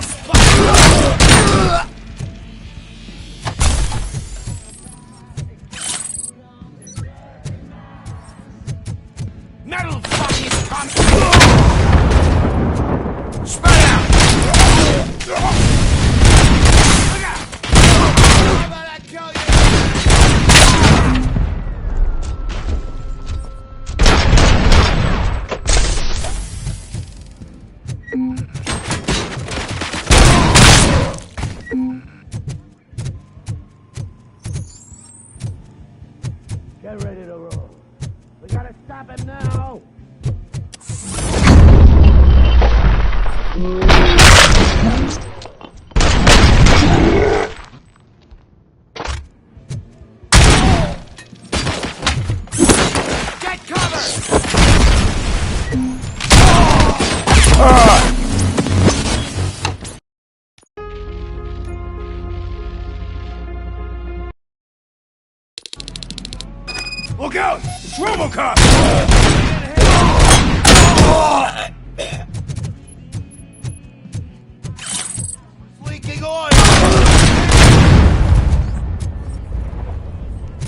Metal fucking coming! Spread out! Look out! How about I tell you? Get ready to roll. We gotta stop him now! Get cover! Look out! It's Robocop! Leaking oil!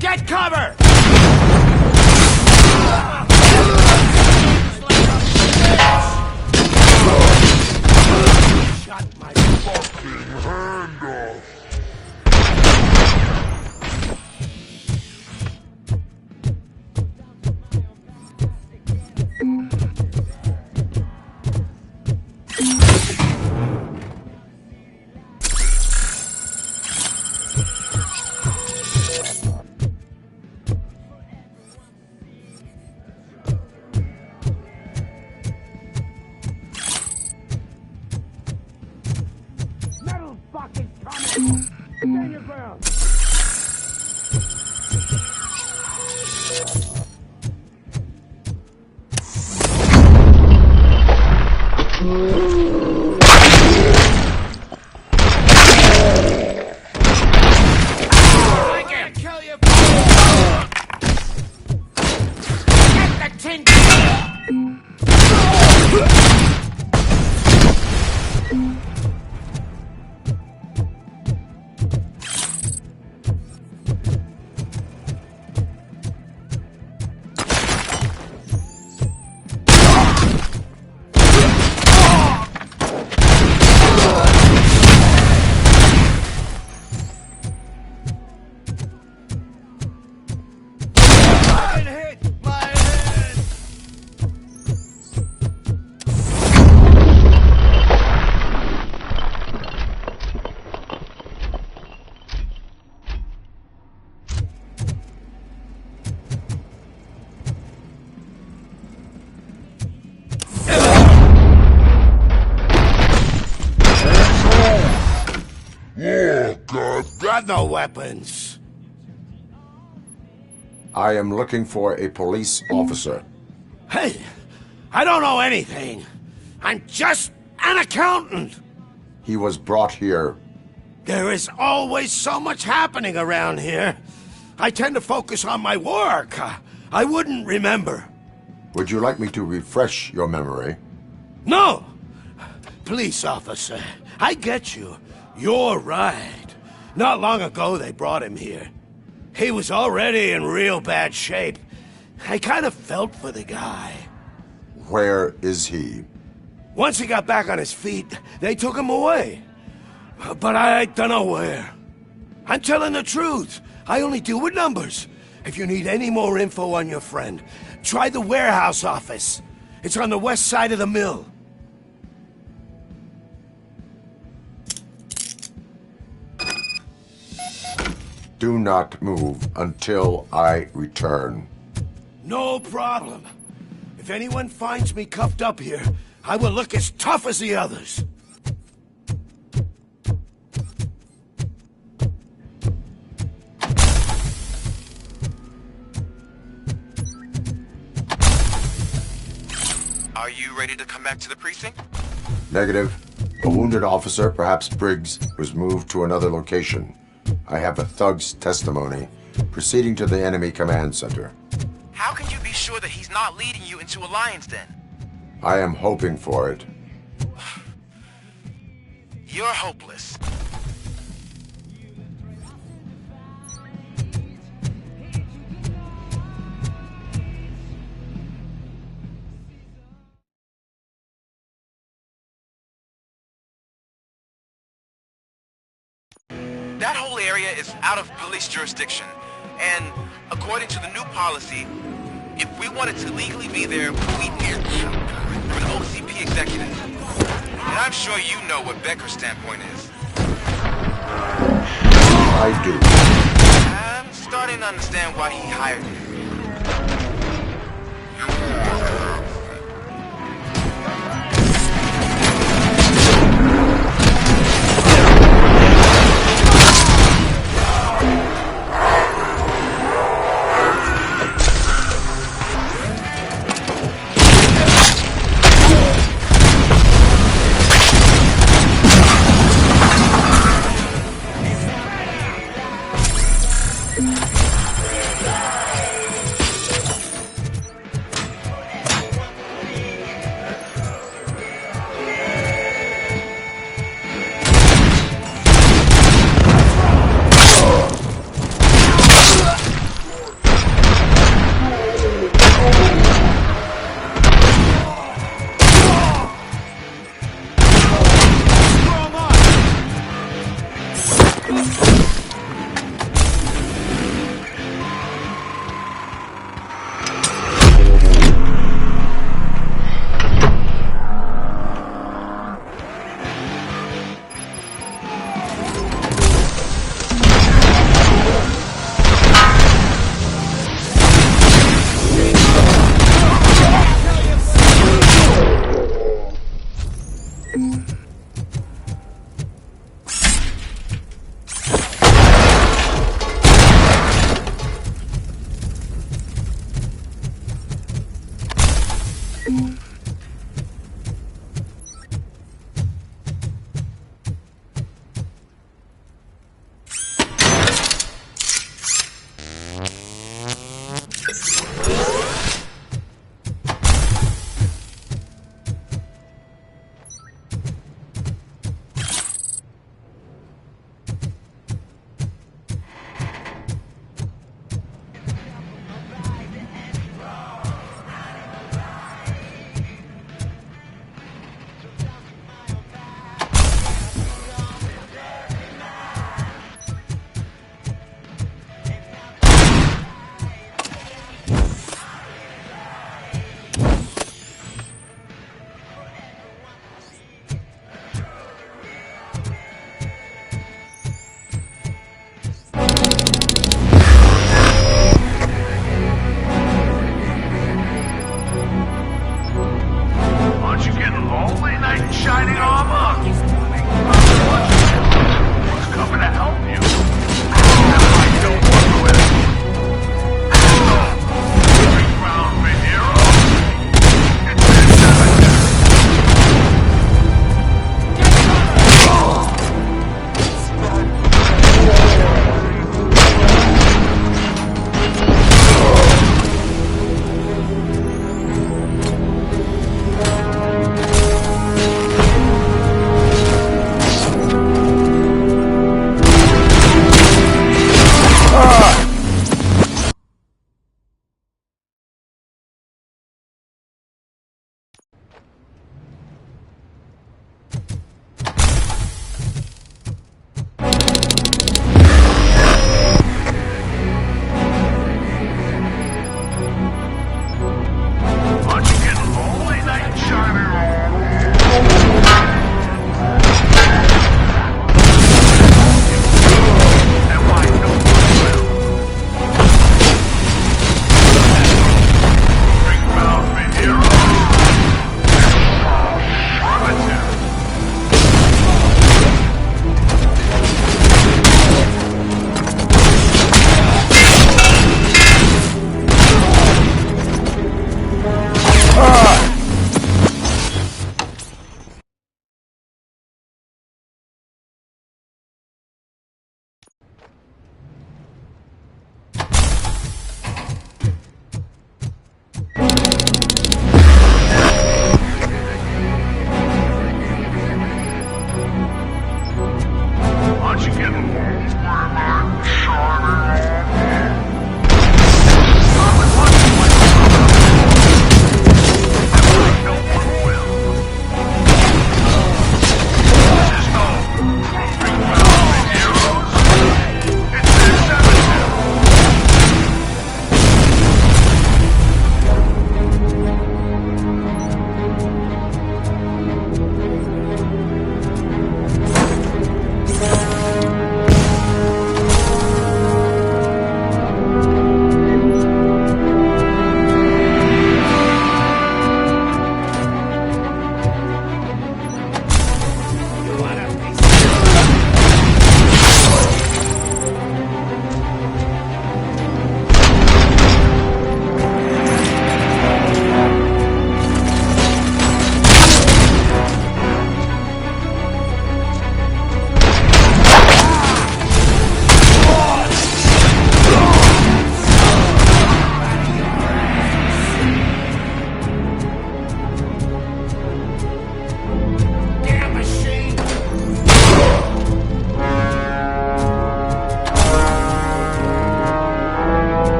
Get cover! Shut my fucking hand off! Metal fucking coming! Stand your ground! I can kill you! Get the tin can! no weapons. I am looking for a police officer. Hey, I don't know anything. I'm just an accountant. He was brought here. There is always so much happening around here. I tend to focus on my work. I wouldn't remember. Would you like me to refresh your memory? No! Police officer, I get you. You're right. Not long ago they brought him here. He was already in real bad shape. I kind of felt for the guy. Where is he? Once he got back on his feet, they took him away. But I don't know where. I'm telling the truth. I only deal with numbers. If you need any more info on your friend, try the warehouse office. It's on the west side of the mill. Do not move until I return. No problem. If anyone finds me cuffed up here, I will look as tough as the others. Are you ready to come back to the precinct? Negative. A wounded officer, perhaps Briggs, was moved to another location. I have a thug's testimony proceeding to the enemy command center. How can you be sure that he's not leading you into a lion's den? I am hoping for it. You're hopeless. That whole area is out of police jurisdiction, and according to the new policy, if we wanted to legally be there, we'd need an OCP executive. And I'm sure you know what Becker's standpoint is. I do. I'm starting to understand why he hired you.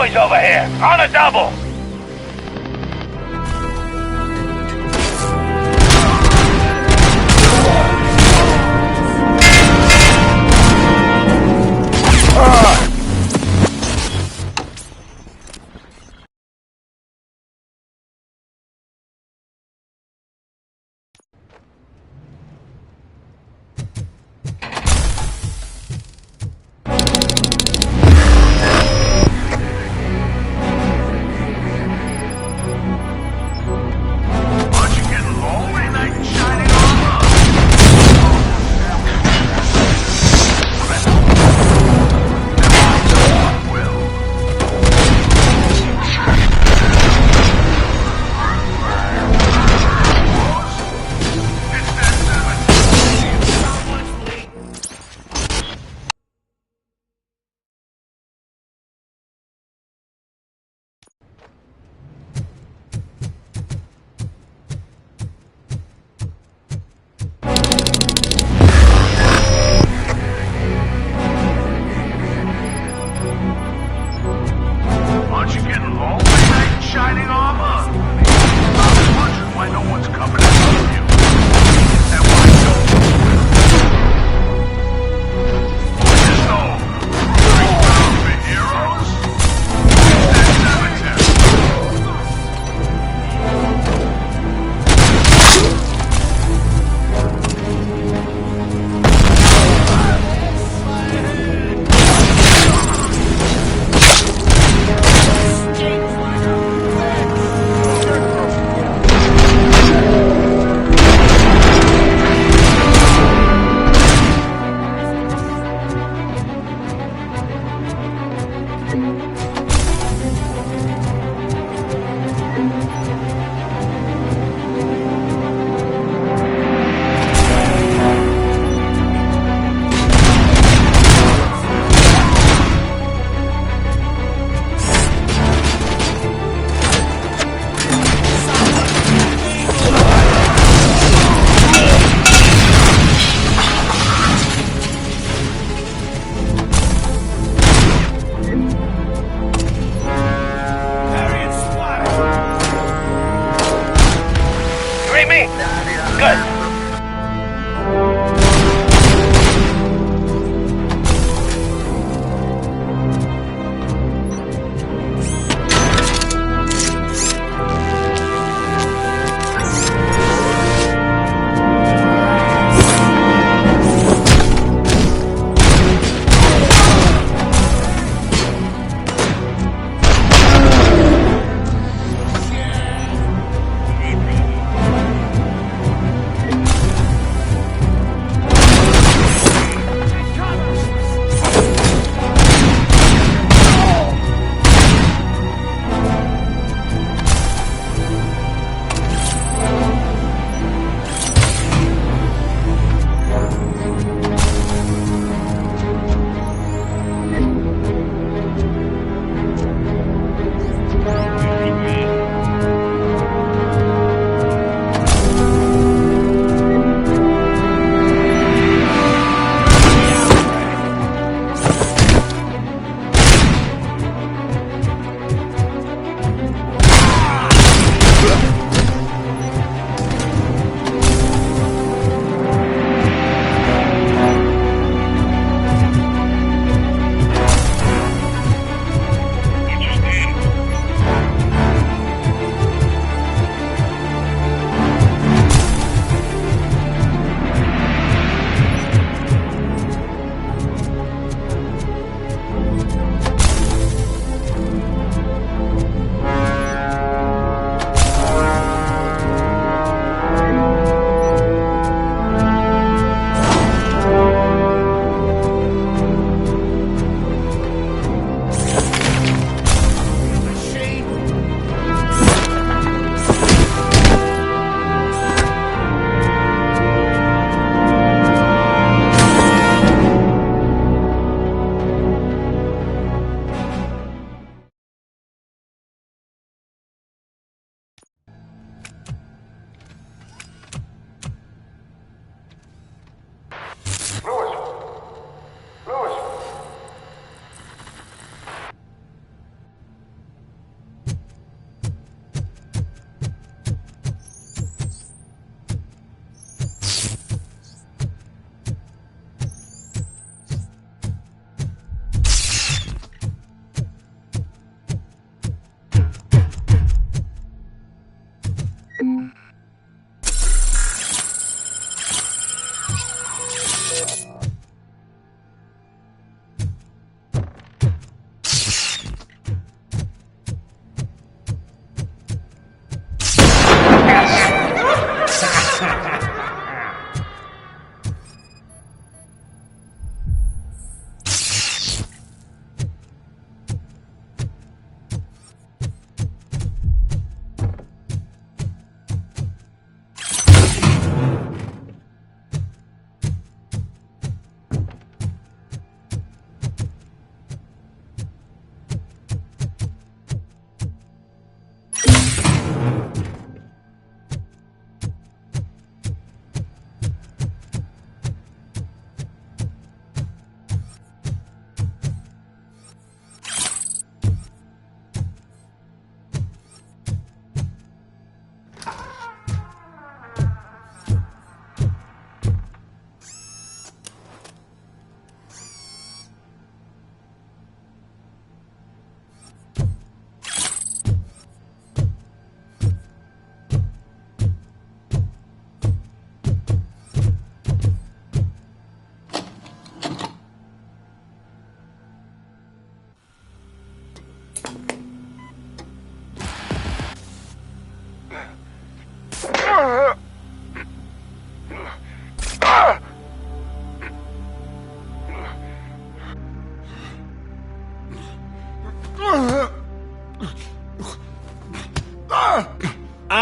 boys over here, on a double!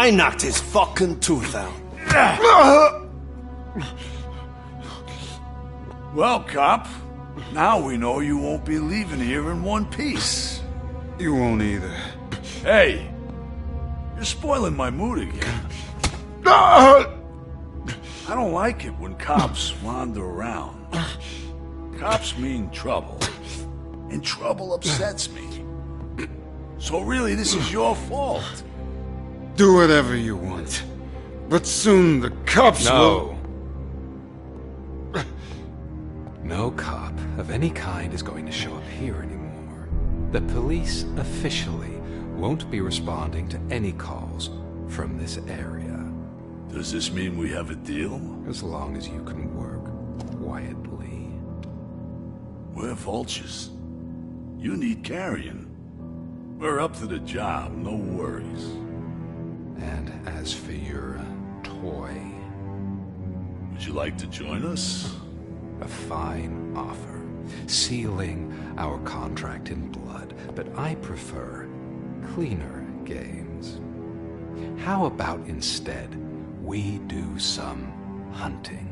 I knocked his fucking tooth out. Well, cop, now we know you won't be leaving here in one piece. You won't either. Hey, you're spoiling my mood again. I don't like it when cops wander around. Cops mean trouble, and trouble upsets me. So really, this is your fault. Do whatever you want. But soon the cops will... No cop of any kind is going to show up here anymore. The police officially won't be responding to any calls from this area. Does this mean we have a deal? As long as you can work quietly. We're vultures. You need carrying. We're up to the job, no worries. And as for your toy... Would you like to join us? A fine offer, sealing our contract in blood, but I prefer cleaner games. How about instead we do some hunting?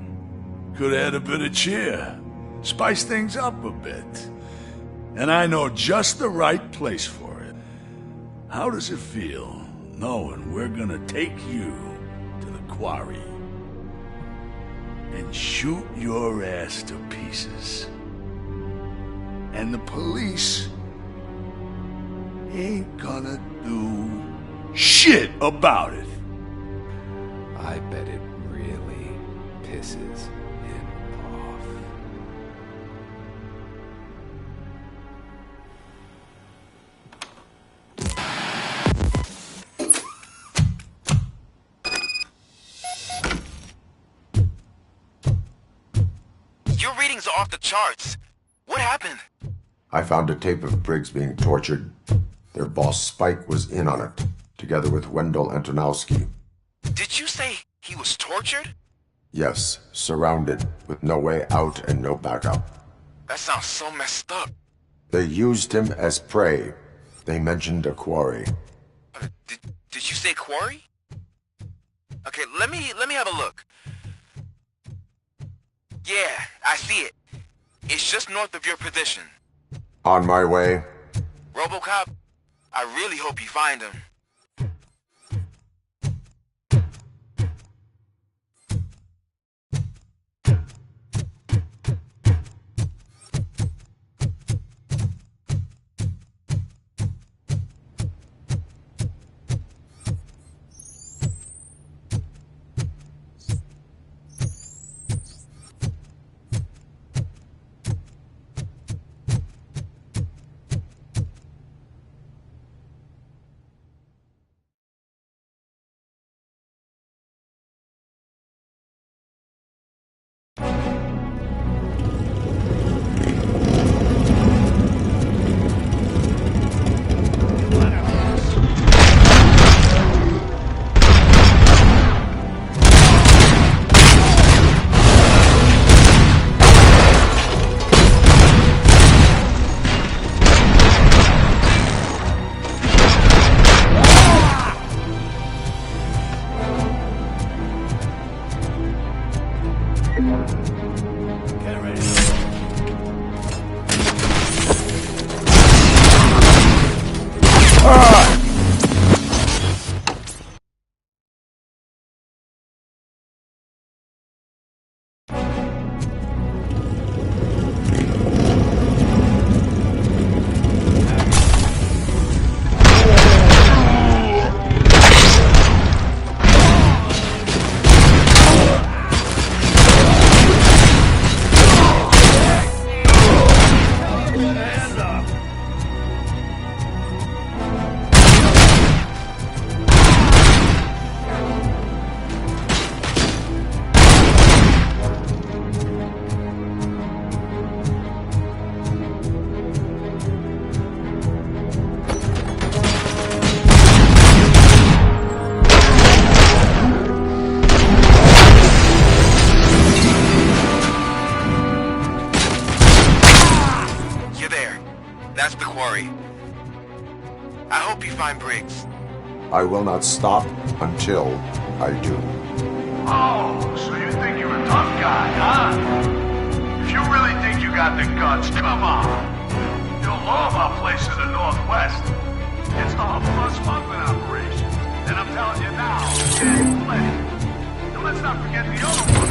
Could add a bit of cheer, spice things up a bit. And I know just the right place for it. How does it feel knowing we're gonna take you to the quarry and shoot your ass to pieces? And the police ain't gonna do shit about it. I bet it really pisses him off. Your readings are off the charts. What happened? I found a tape of Briggs being tortured. Their boss Spike was in on it, together with Wendell Antonowski. Did you say he was tortured? Yes, surrounded, with no way out and no backup. That sounds so messed up. They used him as prey. They mentioned a quarry. Did you say quarry? Okay, let me have a look. Yeah, I see it. It's just north of your position. On my way. Robocop, I really hope you find him. That's the quarry. I hope you find Briggs. I will not stop until I do. Oh, so you think you're a tough guy, huh? If you really think you got the guts, come on. You'll know about a place in the Northwest. It's the Humble smuggling operation. And I'm telling you now, it's plenty. And let's not forget the other one.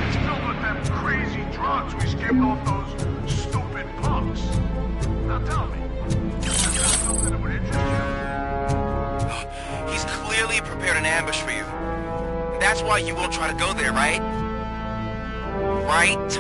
It's filled with them crazy drugs we skimmed off those stupid punks. Now tell me, is that something that would interest you? He's clearly prepared an ambush for you. That's why you won't try to go there, right? Right?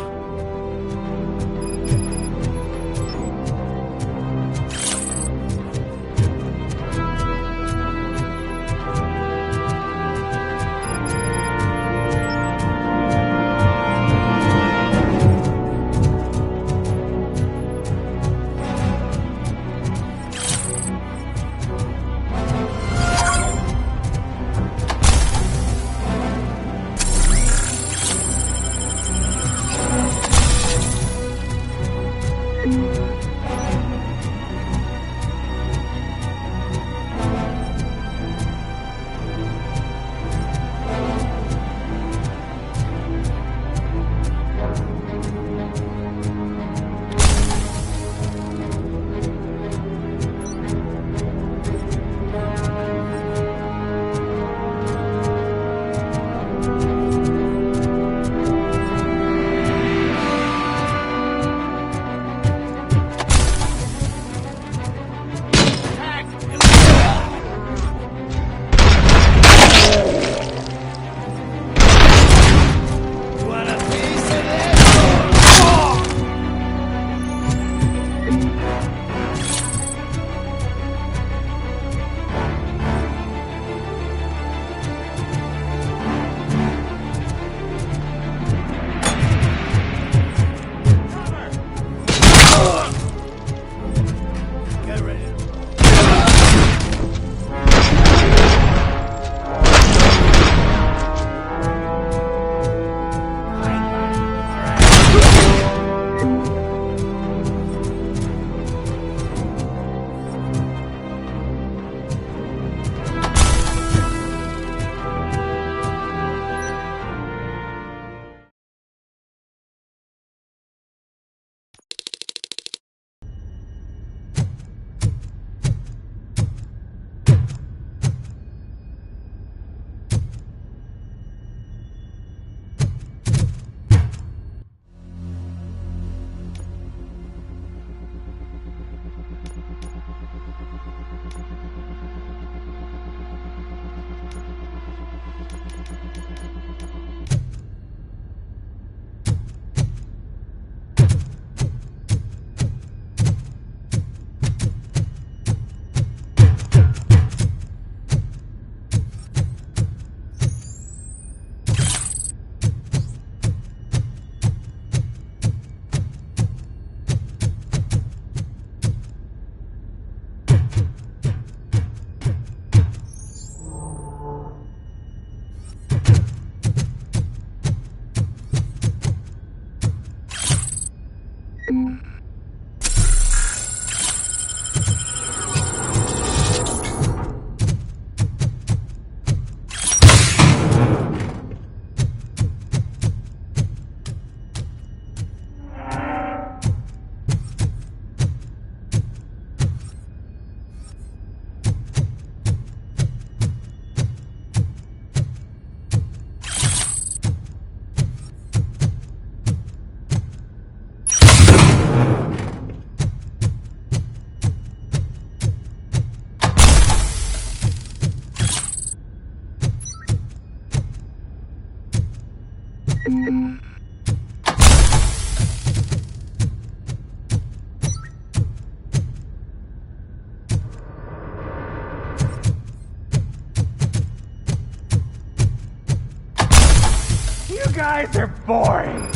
guys are boring.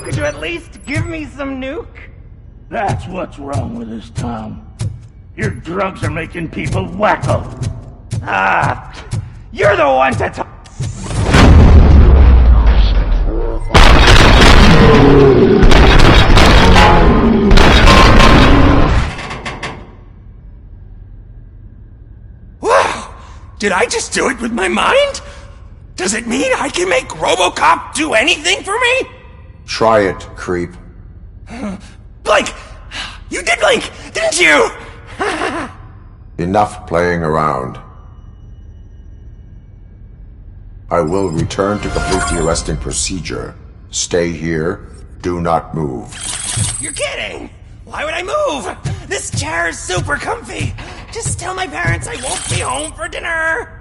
Could you at least give me some nuke? That's what's wrong with this town. Your drugs are making people wacko. Ah, you're the one to talk. Did I just do it with my mind? Does it mean I can make Robocop do anything for me? Try it, creep. Blink! You did blink, didn't you? Enough playing around. I will return to complete the arresting procedure. Stay here. Do not move. You're kidding! Why would I move? This chair is super comfy. Just tell my parents I won't be home for dinner.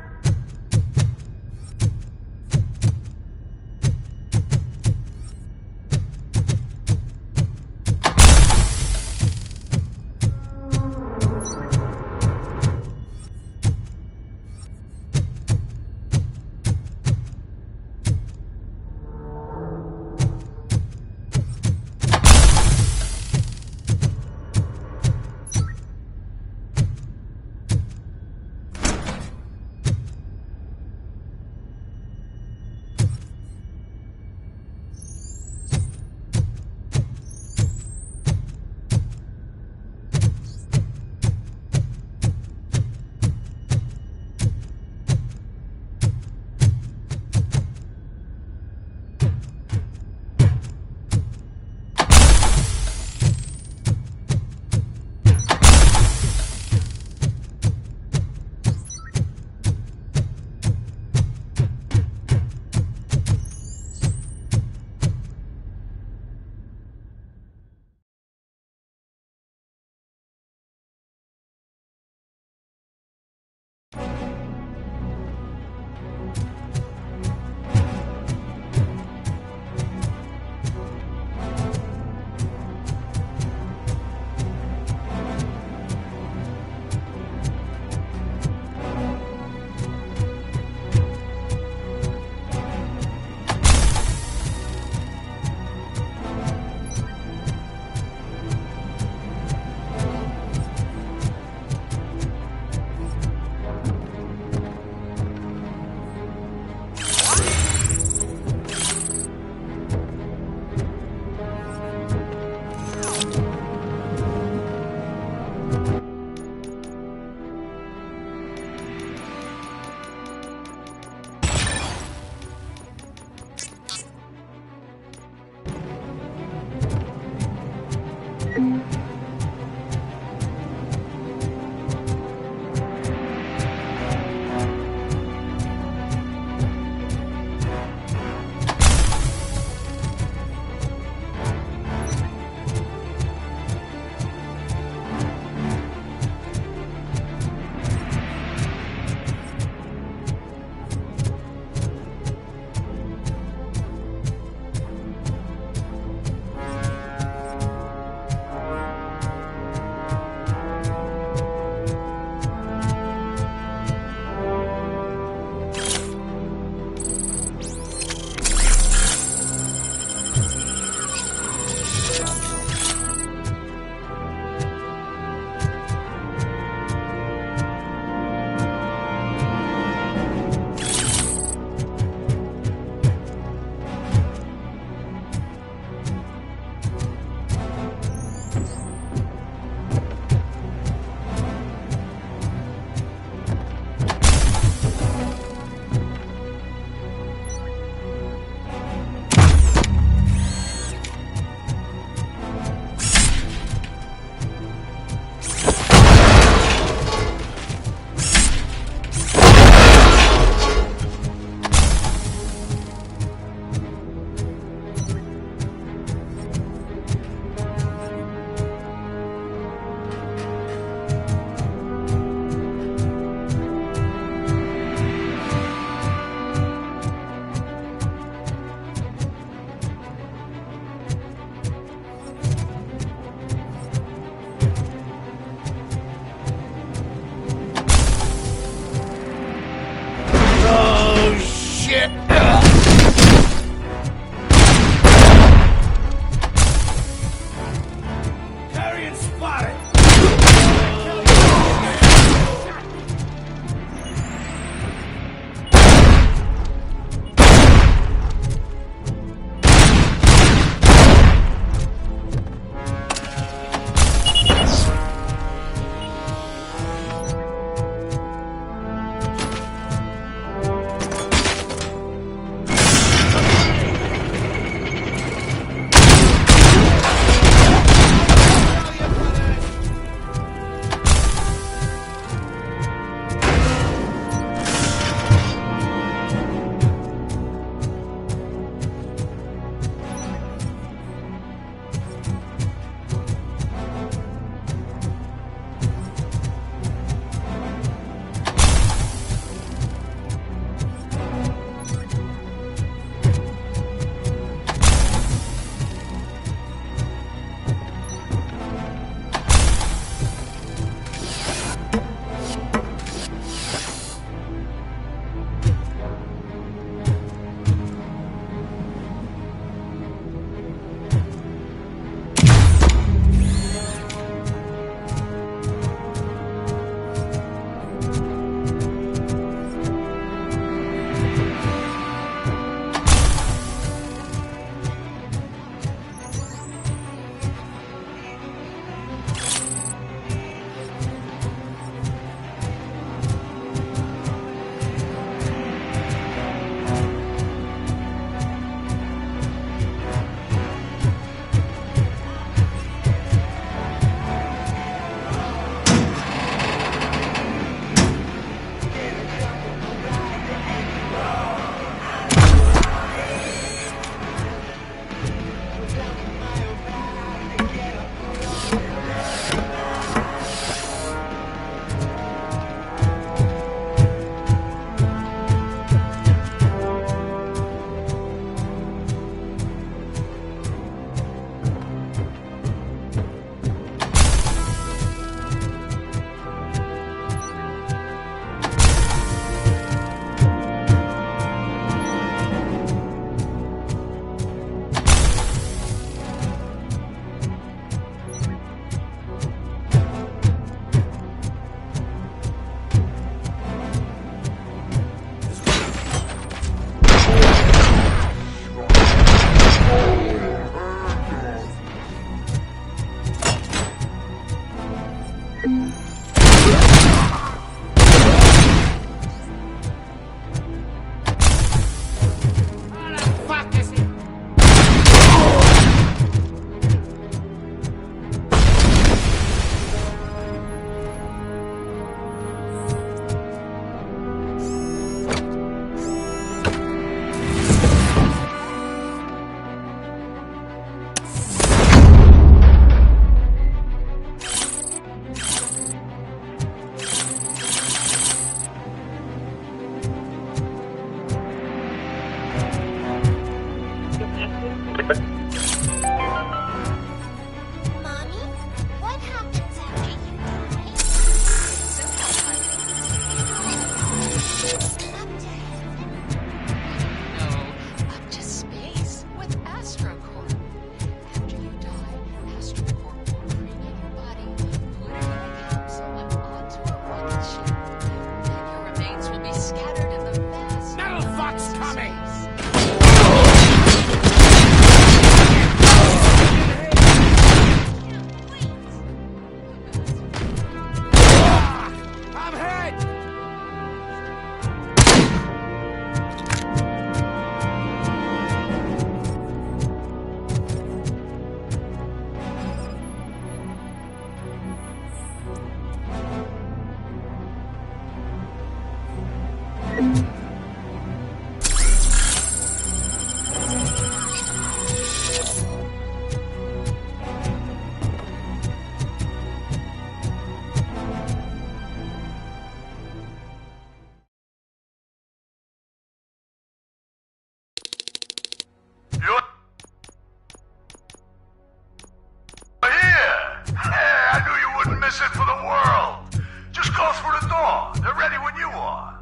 miss it for the world. Just go through the door. They're ready when you are.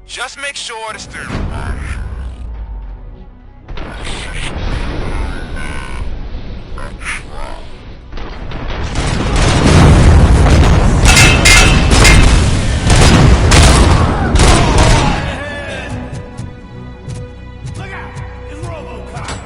Just make sure to steer. Look out! It's Robocop!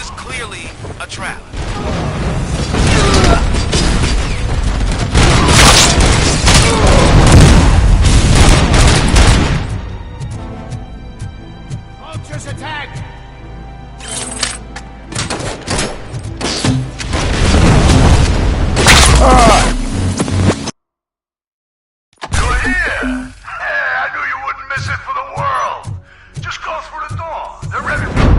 is clearly a trap. Vultures attack! You're here! Hey, I knew you wouldn't miss it for the world! Just go through the door. They're ready.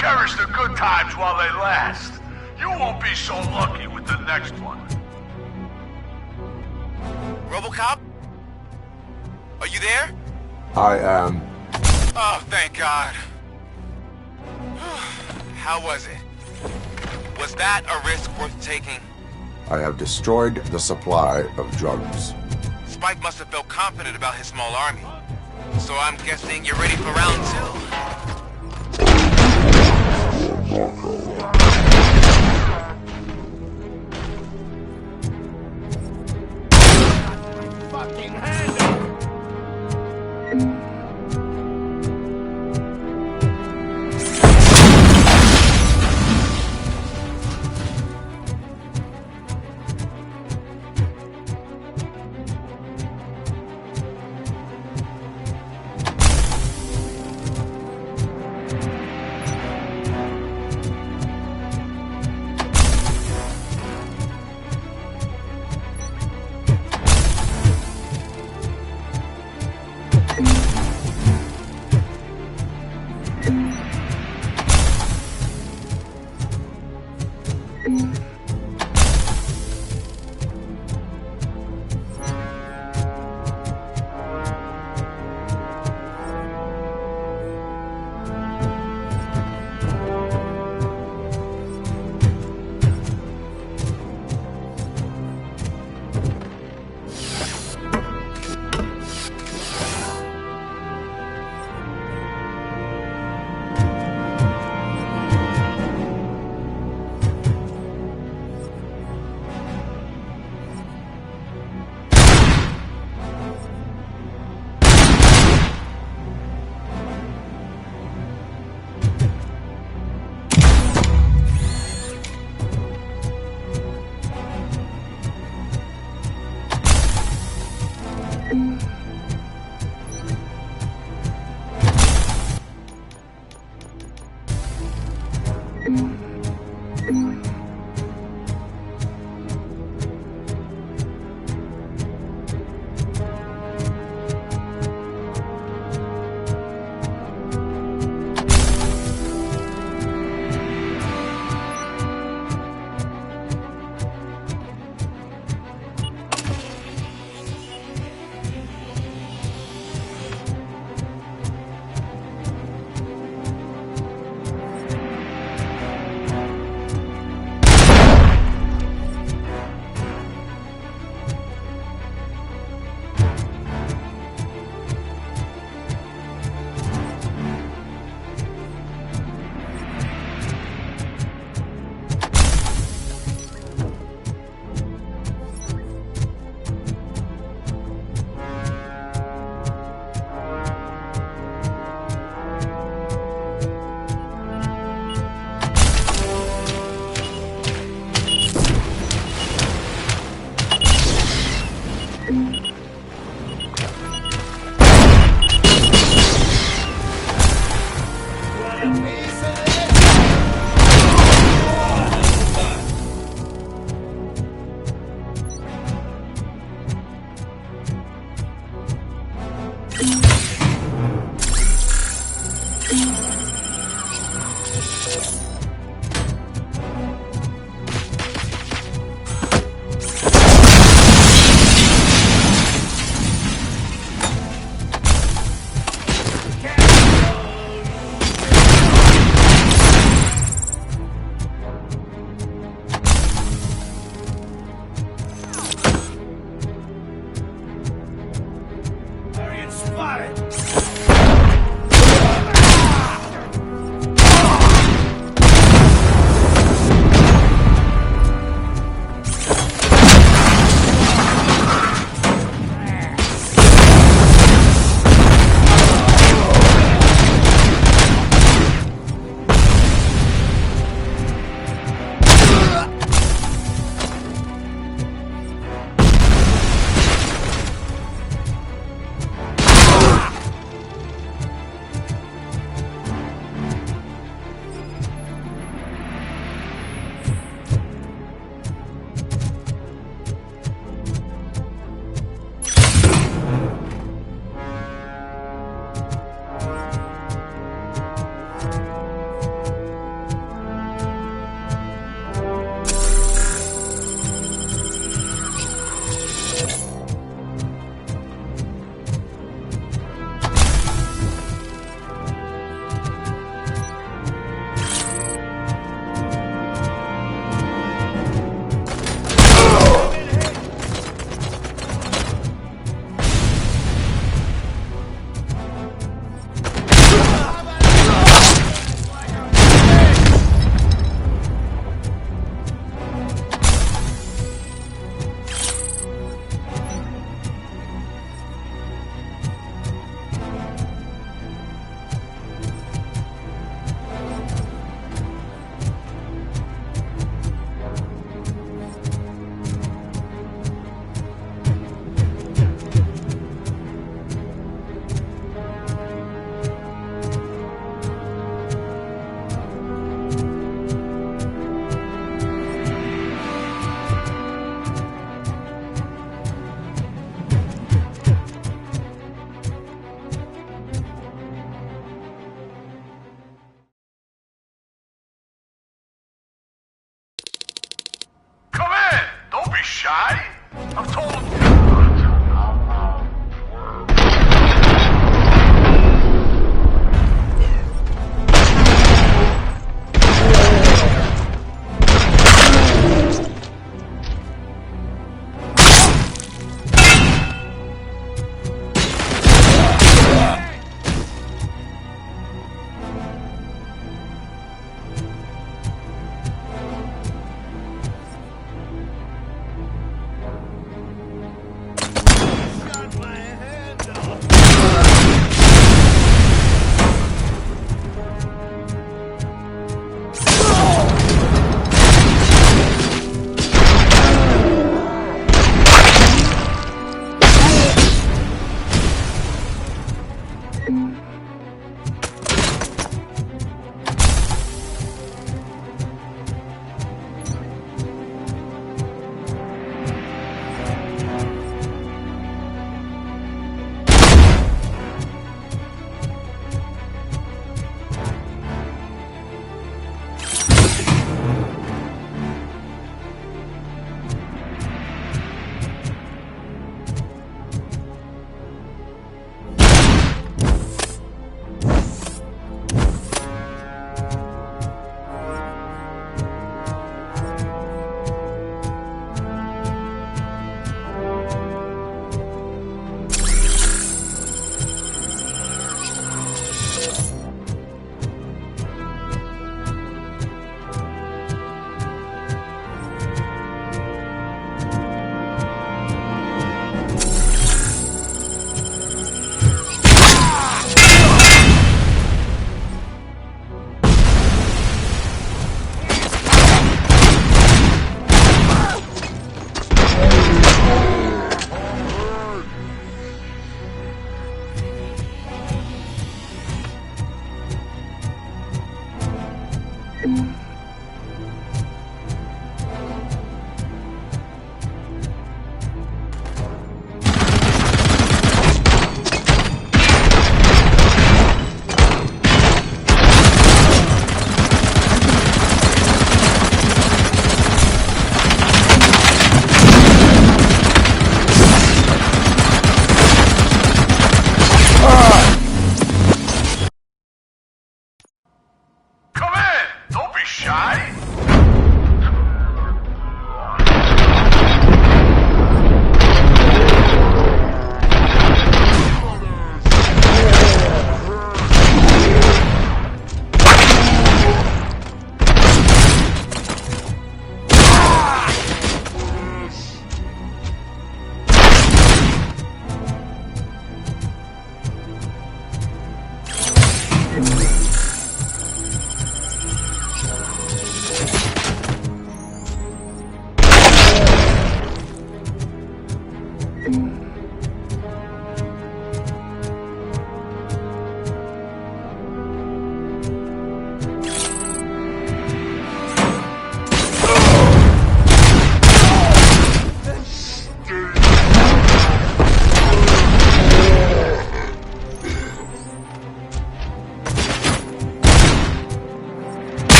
Cherish the good times while they last. You won't be so lucky with the next one. Robocop? Are you there? I am. Oh, thank God. How was it? Was that a risk worth taking? I have destroyed the supply of drugs. Spike must have felt confident about his small army. So I'm guessing you're ready for round 2. Fucking hand it. shy? I've told him.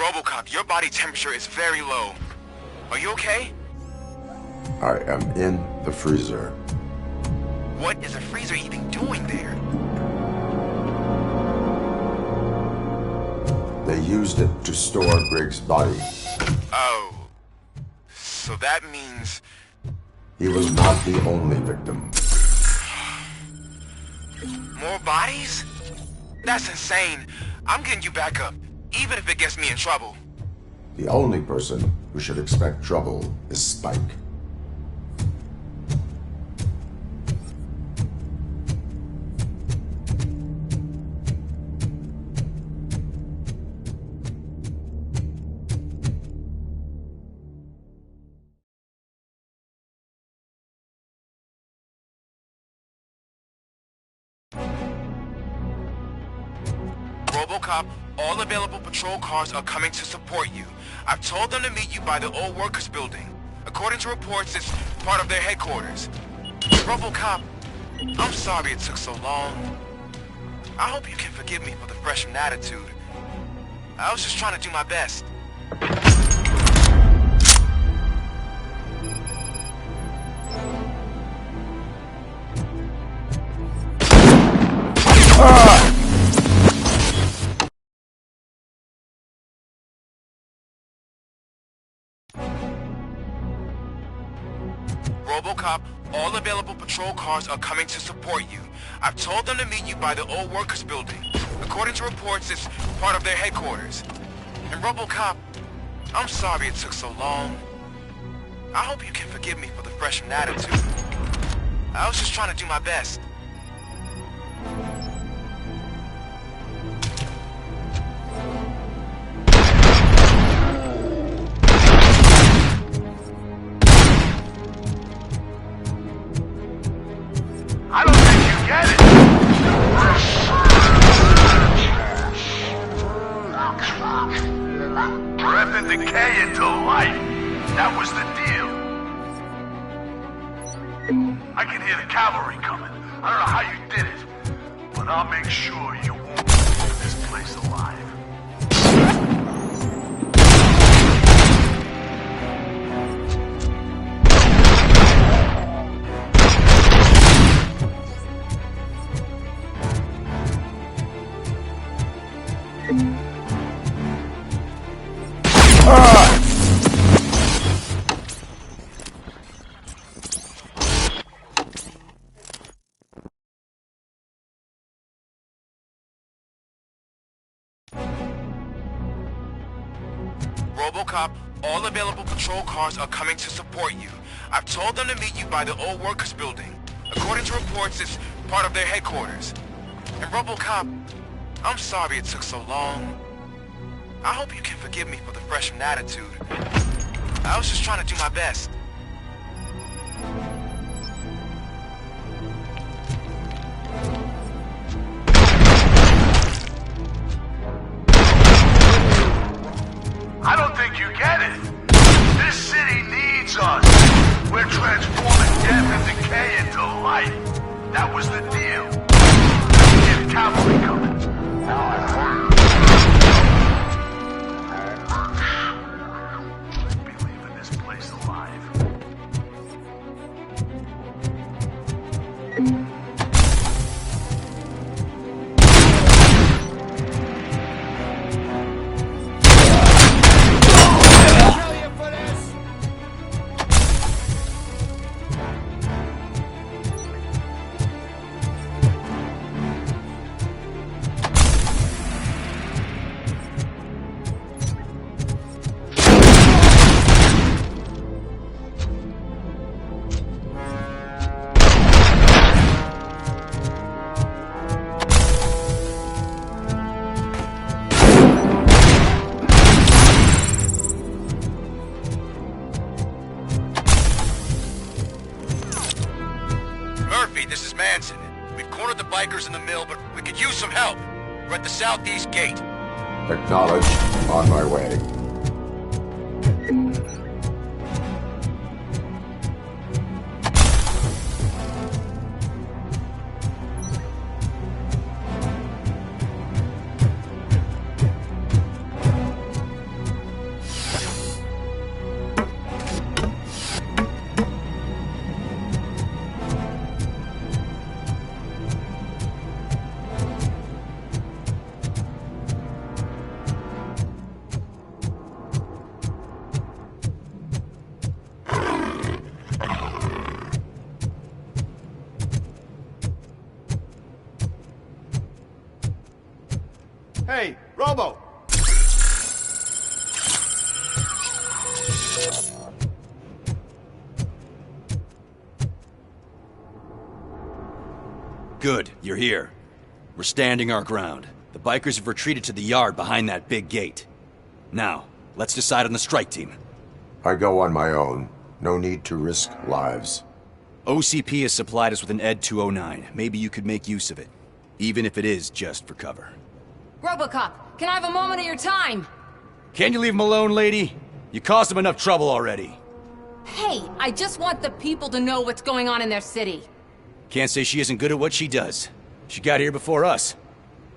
Robocop, your body temperature is very low. Are you okay? I am in the freezer. What is the freezer even doing there? They used it to store Briggs' body. Oh. So that means... He was not the only victim. More bodies? That's insane. I'm getting you back up, even if it gets me in trouble. The only person who should expect trouble is Spike. Robocop, all available patrol cars are coming to support you. I've told them to meet you by the old workers building. According to reports, it's part of their headquarters. Robocop, I'm sorry it took so long. I hope you can forgive me for the freshman attitude. I was just trying to do my best. Robocop, all available patrol cars are coming to support you. I've told them to meet you by the old workers building. According to reports, it's part of their headquarters. And Robocop, I'm sorry it took so long. I hope you can forgive me for the freshman attitude. I was just trying to do my best. I don't think you get it. Breath and decay into life. That was the deal. I can hear the cavalry coming. I don't know how you did it, but I'll make sure you won't leave this place alive. Robocop, all available patrol cars are coming to support you. I've told them to meet you by the old workers building. According to reports, it's part of their headquarters. And Robocop, I'm sorry it took so long. I hope you can forgive me for the freshman attitude. I was just trying to do my best. I don't think you get it. This city needs us. We're transforming death and decay into life. That was the deal. Get cavalry coming. Be leaving this place alive. This is Manson. We've cornered the bikers in the mill, but we could use some help. We're at the southeast gate. Acknowledged. On my way. Hey, Robo! Good, you're here. We're standing our ground. The bikers have retreated to the yard behind that big gate. Now, let's decide on the strike team. I go on my own. No need to risk lives. OCP has supplied us with an Ed 209. Maybe you could make use of it. Even if it is just for cover. Robocop, can I have a moment of your time? Can you leave him alone, lady? You caused him enough trouble already. Hey, I just want the people to know what's going on in their city. Can't say she isn't good at what she does. She got here before us.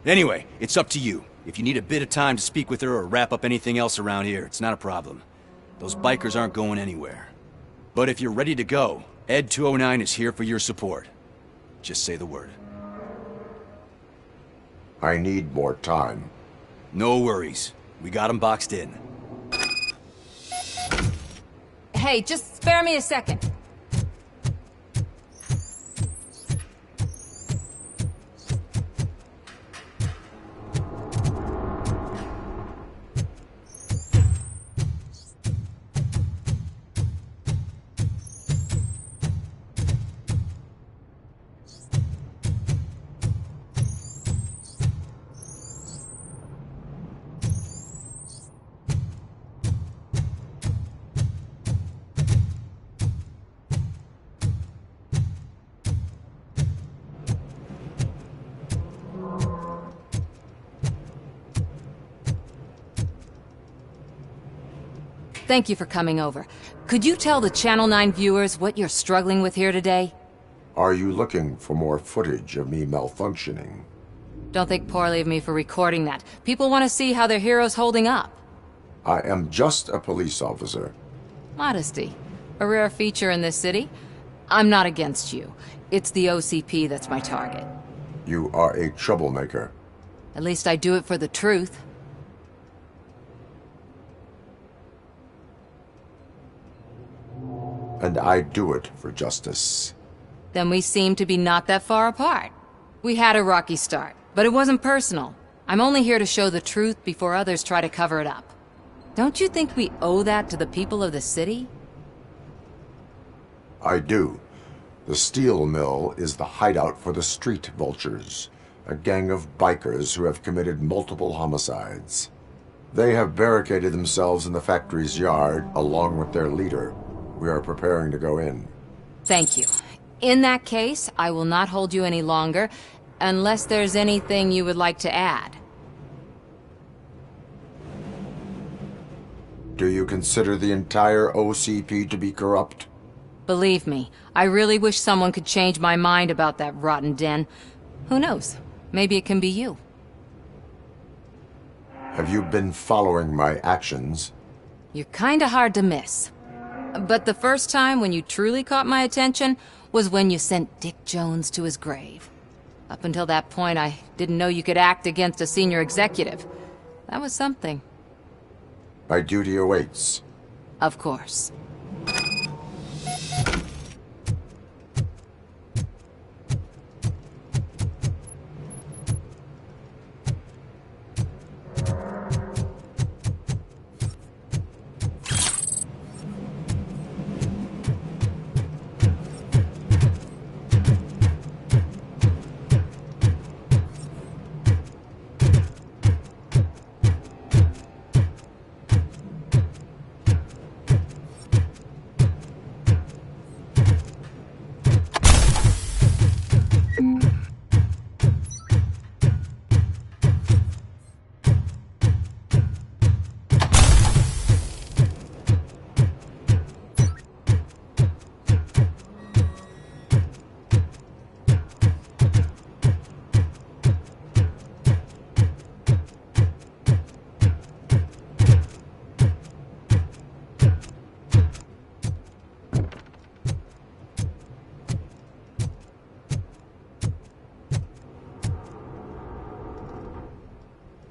Anyway, it's up to you. If you need a bit of time to speak with her or wrap up anything else around here, it's not a problem. Those bikers aren't going anywhere. But if you're ready to go, Ed 209 is here for your support. Just say the word. I need more time. No worries. We got him boxed in. Hey, just spare me a second. Thank you for coming over. Could you tell the Channel 9 viewers what you're struggling with here today? Are you looking for more footage of me malfunctioning? Don't think poorly of me for recording that. People want to see how their hero's holding up. I am just a police officer. Modesty. A rare feature in this city. I'm not against you. It's the OCP that's my target. You are a troublemaker. At least I do it for the truth. And I do it for justice. Then we seem to be not that far apart. We had a rocky start, but it wasn't personal. I'm only here to show the truth before others try to cover it up. Don't you think we owe that to the people of the city? I do. The steel mill is the hideout for the street vultures, a gang of bikers who have committed multiple homicides. They have barricaded themselves in the factory's yard along with their leader. We are preparing to go in. Thank you. In that case, I will not hold you any longer, unless there's anything you would like to add. Do you consider the entire OCP to be corrupt? Believe me, I really wish someone could change my mind about that rotten den. Who knows? Maybe it can be you. Have you been following my actions? You're kinda hard to miss. But the first time when you truly caught my attention was when you sent Dick Jones to his grave. Up until that point, I didn't know you could act against a senior executive. That was something. My duty awaits. Of course.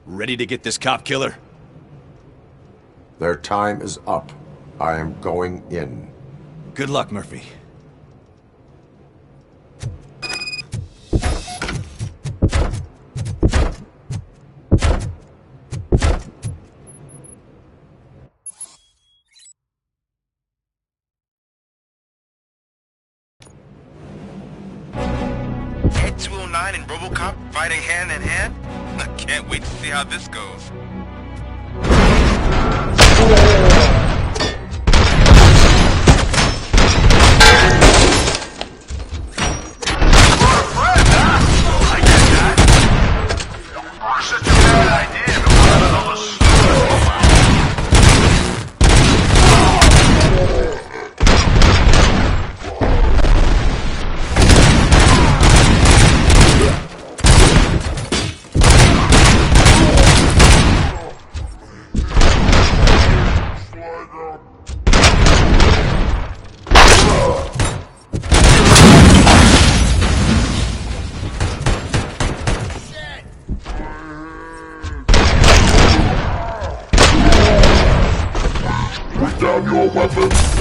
Ready to get this cop killer? Their time is up. I am going in. Good luck, Murphy. Ed 209 and Robocop fighting hand in hand? I can't wait to see how this goes. Down your weapons!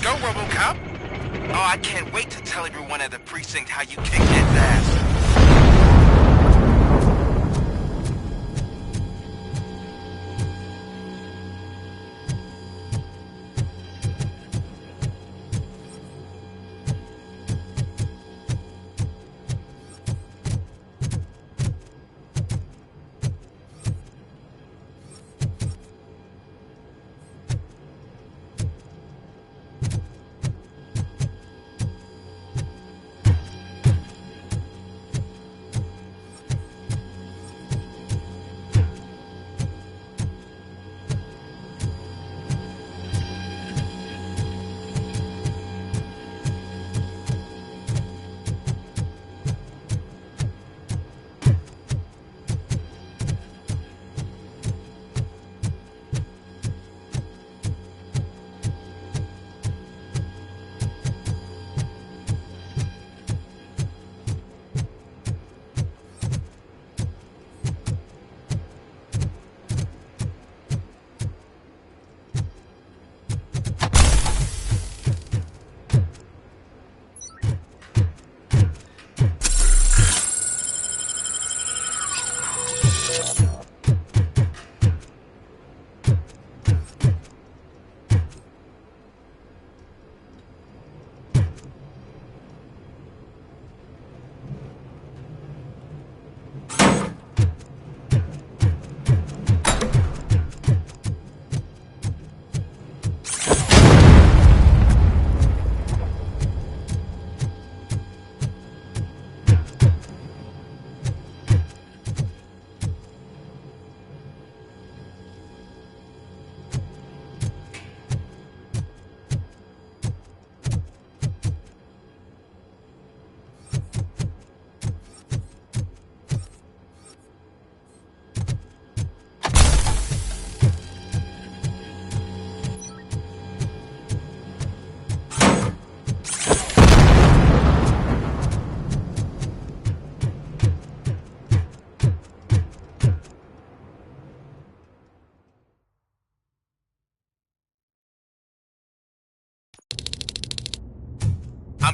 Go, Robocop! Oh, I can't wait to tell everyone at the precinct how you kicked his ass.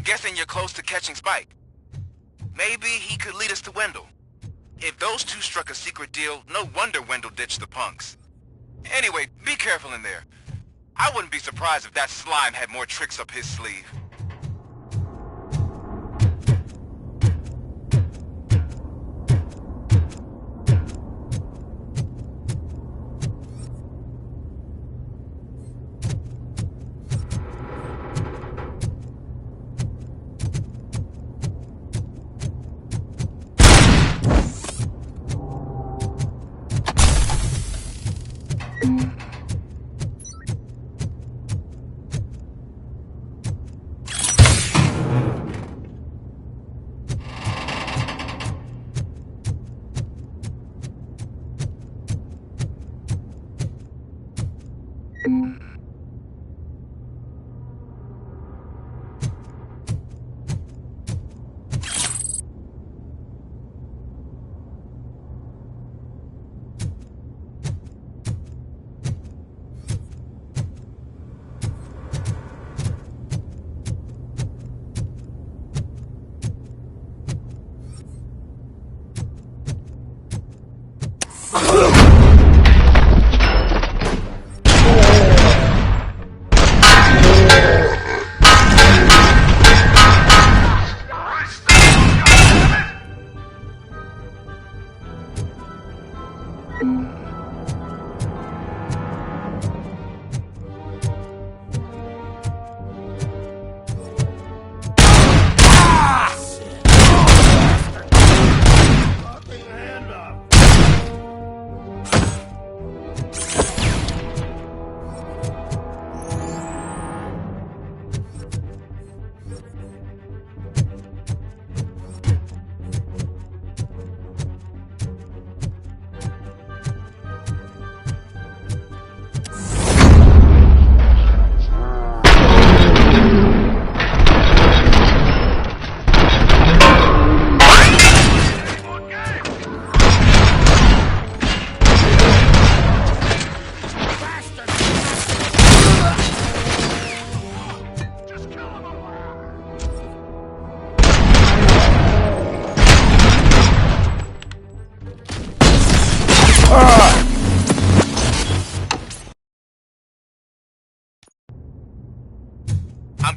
I'm guessing you're close to catching Spike. Maybe he could lead us to Wendell. If those two struck a secret deal, no wonder Wendell ditched the punks. Anyway, be careful in there. I wouldn't be surprised if that slime had more tricks up his sleeve.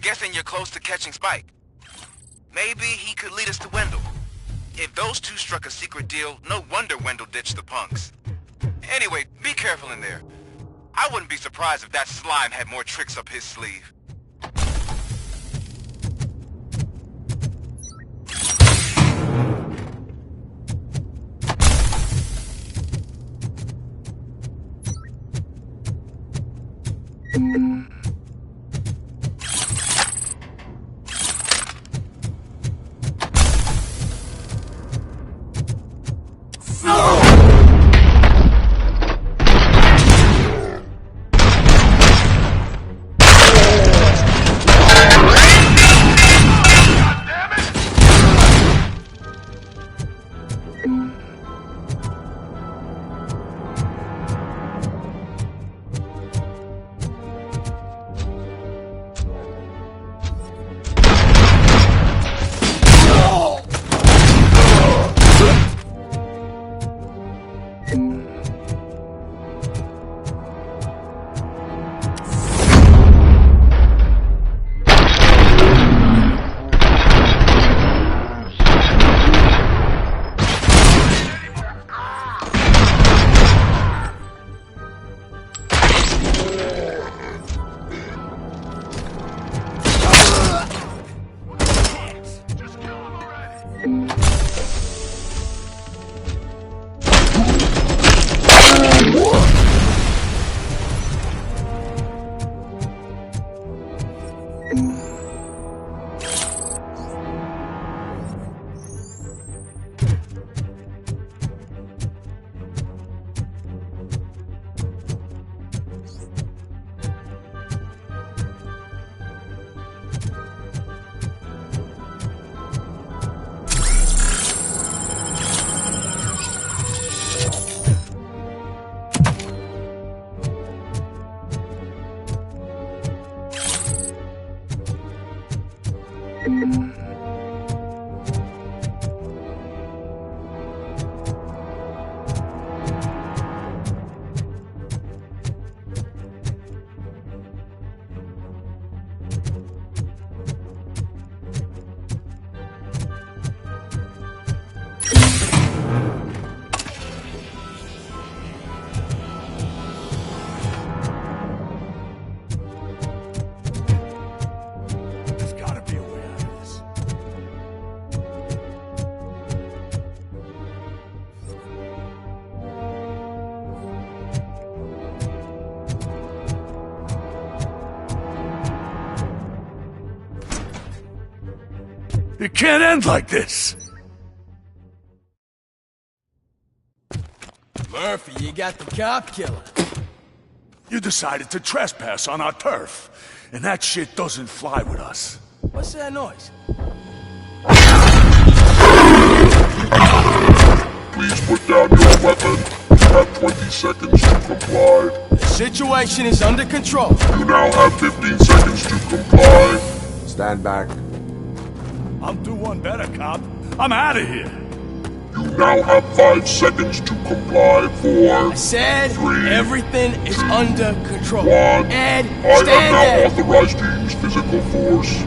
guessing you're close to catching Spike. Maybe he could lead us to Wendell. If those two struck a secret deal, no wonder Wendell ditched the punks. Anyway, be careful in there. I wouldn't be surprised if that slime had more tricks up his sleeve. It can't end like this! Murphy, you got the cop killer. You decided to trespass on our turf, and that shit doesn't fly with us. What's that noise? Please put down your weapon. You have 20 seconds to comply. The situation is under control. You now have 15 seconds to comply. Stand back. I'll do one better, cop. I'm out of here. You now have 5 seconds to comply. 4. I said 3, everything is under control. 1. Ed, I stand am now there. authorized to use physical force.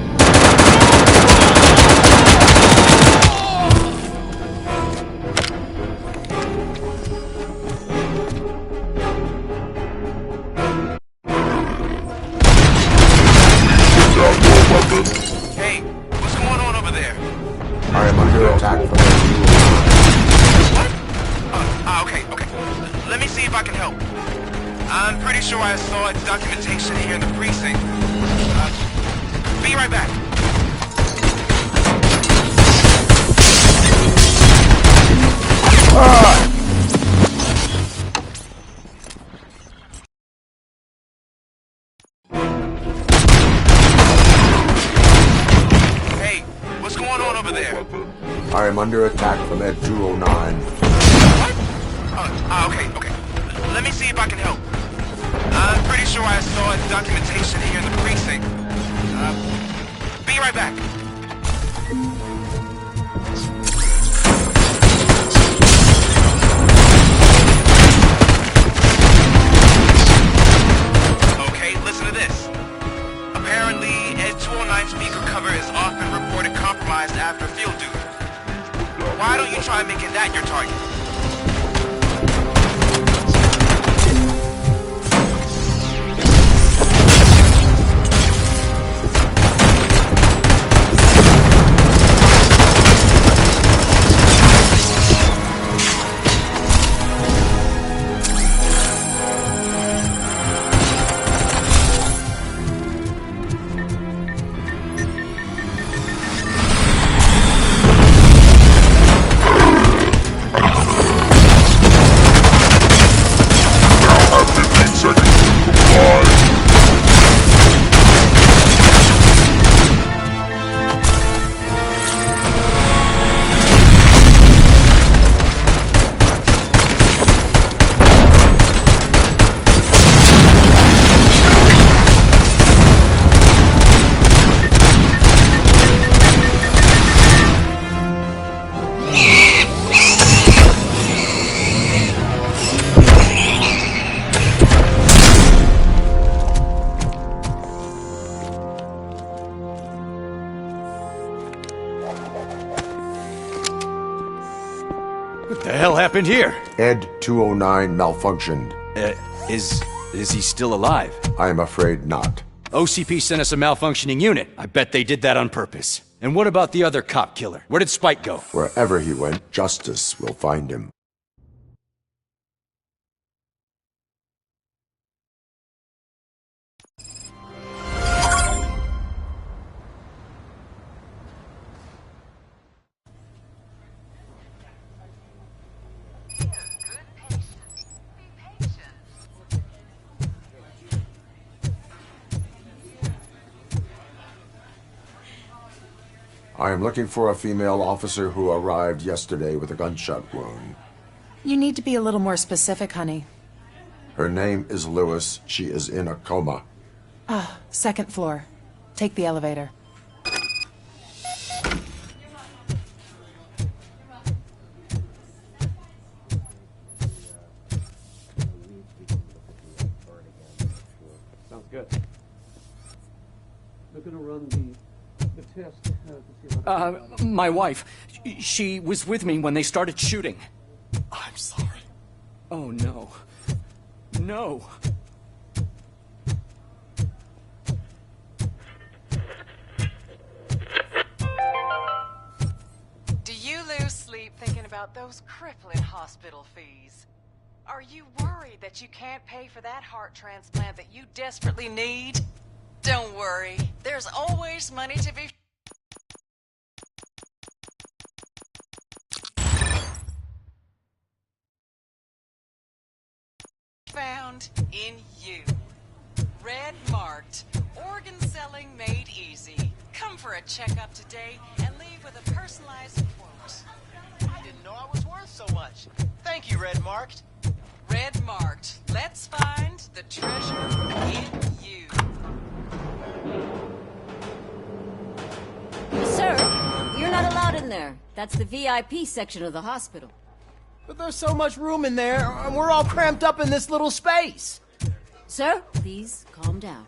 Hey, what's going on over there? I am under attack from Okay. Let me see if I can help. I'm pretty sure I saw its documentation here in the precinct. Be right back. Hey, what's going on over there? I am under attack from Ed 209. Okay. Let me see if I can help. I'm pretty sure I saw its documentation here in the precinct. Be right back. Okay, listen to this. Apparently, Ed 209 speaker cover is often reported compromised after field duty. Why don't you try making that your target? What the hell happened here? Ed 209 malfunctioned. Is he still alive? I am afraid not. OCP sent us a malfunctioning unit. I bet they did that on purpose. And what about the other cop killer? Where did Spike go? Wherever he went, justice will find him. I am looking for a female officer who arrived yesterday with a gunshot wound. You need to be a little more specific, honey. Her name is Lewis. She is in a coma. Ah, second floor. Take the elevator. Sounds good. They're gonna run the test to see what My wife. She was with me when they started shooting. I'm sorry. Oh, no. No. Do you lose sleep thinking about those crippling hospital fees? Are you worried that you can't pay for that heart transplant that you desperately need? Don't worry. There's always money to be found in you. Red marked. Organ selling made easy. Come for a checkup today and leave with a personalized quote. I didn't know I was worth so much. Thank you, Red Marked. Red marked. Let's find the treasure in you. Sir, you're not allowed in there. That's the VIP section of the hospital. But there's so much room in there, and we're all cramped up in this little space. Sir, please calm down.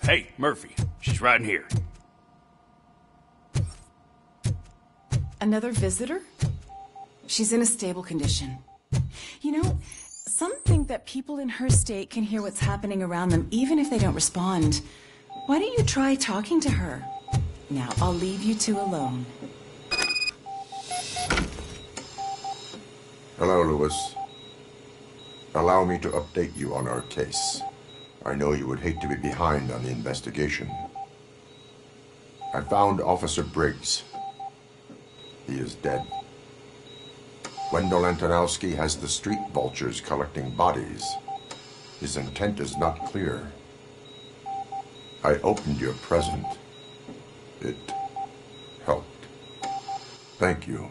Hey, Murphy. She's right in here. Another visitor? She's in a stable condition. You know, some think that people in her state can hear what's happening around them even if they don't respond. Why don't you try talking to her? Now, I'll leave you two alone. Hello, Lewis. Allow me to update you on our case. I know you would hate to be behind on the investigation. I found Officer Briggs. He is dead. Wendell Antonowski has the street vultures collecting bodies. His intent is not clear. I opened your present. It helped. Thank you.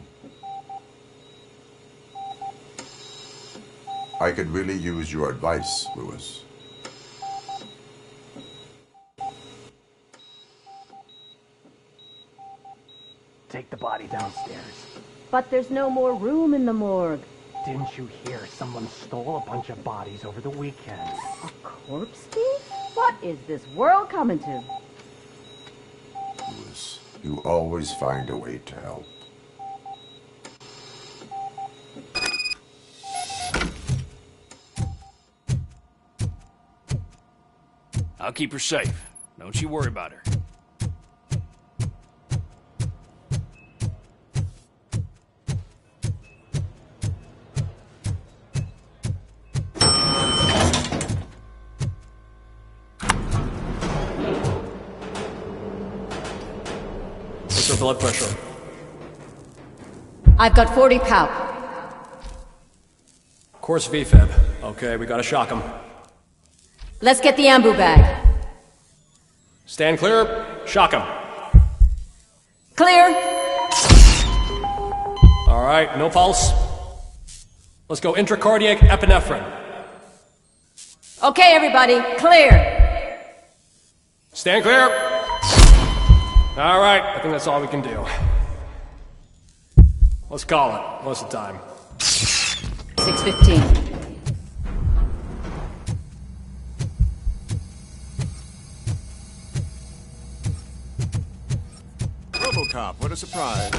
I could really use your advice, Lewis. Take the body downstairs. But there's no more room in the morgue. Didn't you hear someone stole a bunch of bodies over the weekend? A corpse thief? What is this world coming to? Lewis, you always find a way to help. I'll keep her safe. Don't you worry about her. What's her blood pressure? I've got 40 pow. Course VFib. Okay, we gotta shock him. Let's get the ambu bag. Stand clear. Shock him. Clear. All right, no pulse. Let's go intracardiac epinephrine. Okay, everybody, clear. Stand clear. All right, I think that's all we can do. Let's call it. What's the time? 6:15. Robocop, what a surprise.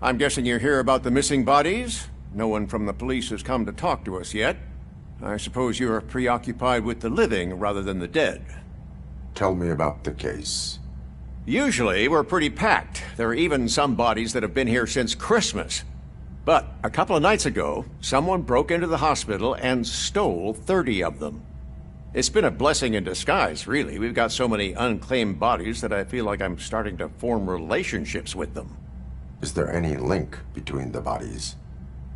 I'm guessing you're here about the missing bodies? No one from the police has come to talk to us yet. I suppose you're preoccupied with the living rather than the dead. Tell me about the case. Usually, we're pretty packed. There are even some bodies that have been here since Christmas. But a couple of nights ago, someone broke into the hospital and stole 30 of them. It's been a blessing in disguise, really. We've got so many unclaimed bodies that I feel like I'm starting to form relationships with them. Is there any link between the bodies?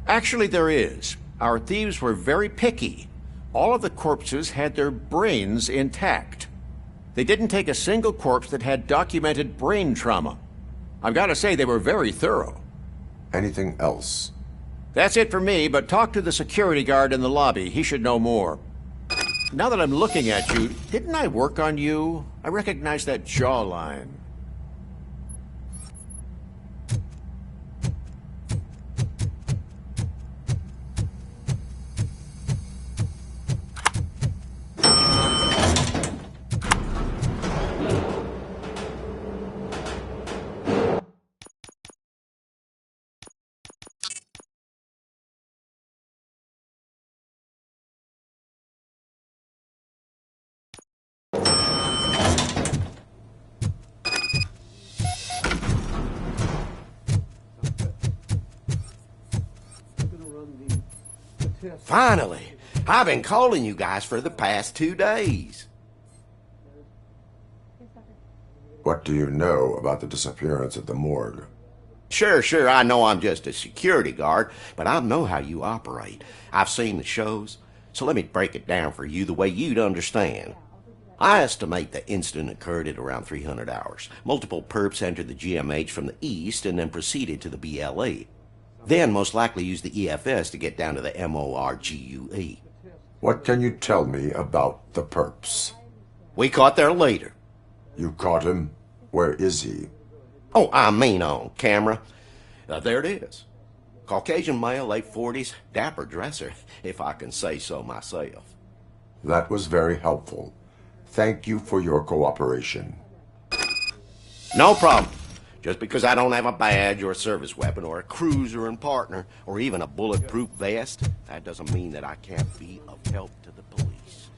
Actually, there is. Our thieves were very picky. All of the corpses had their brains intact. They didn't take a single corpse that had documented brain trauma. I've got to say, they were very thorough. Anything else? That's it for me, but talk to the security guard in the lobby. He should know more. Now that I'm looking at you, didn't I work on you? I recognize that jawline. Finally! I've been calling you guys for the past 2 days. What do you know about the disappearance at the morgue? Sure, I know I'm just a security guard, but I know how you operate. I've seen the shows, so let me break it down for you the way you'd understand. I estimate the incident occurred at around 300 hours. Multiple perps entered the GMH from the east and then proceeded to the BLE. Then most likely used the EFS to get down to the MORGUE. What can you tell me about the perps? We caught their leader. You caught him? Where is he? Oh, I mean on camera. There it is. Caucasian male, late 40s, dapper dresser, if I can say so myself. That was very helpful. Thank you for your cooperation. No problem. Just because I don't have a badge or a service weapon or a cruiser and partner or even a bulletproof vest, that doesn't mean that I can't be of help to the police.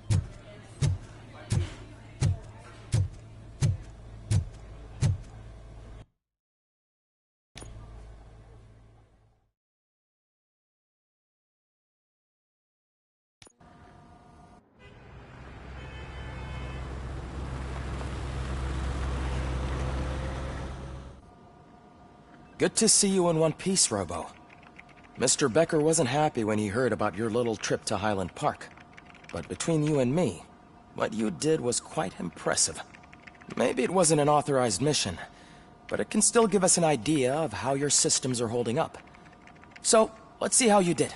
Good to see you in one piece, Robo. Mr. Becker wasn't happy when he heard about your little trip to Highland Park. But between you and me, what you did was quite impressive. Maybe it wasn't an authorized mission, but it can still give us an idea of how your systems are holding up. So, let's see how you did.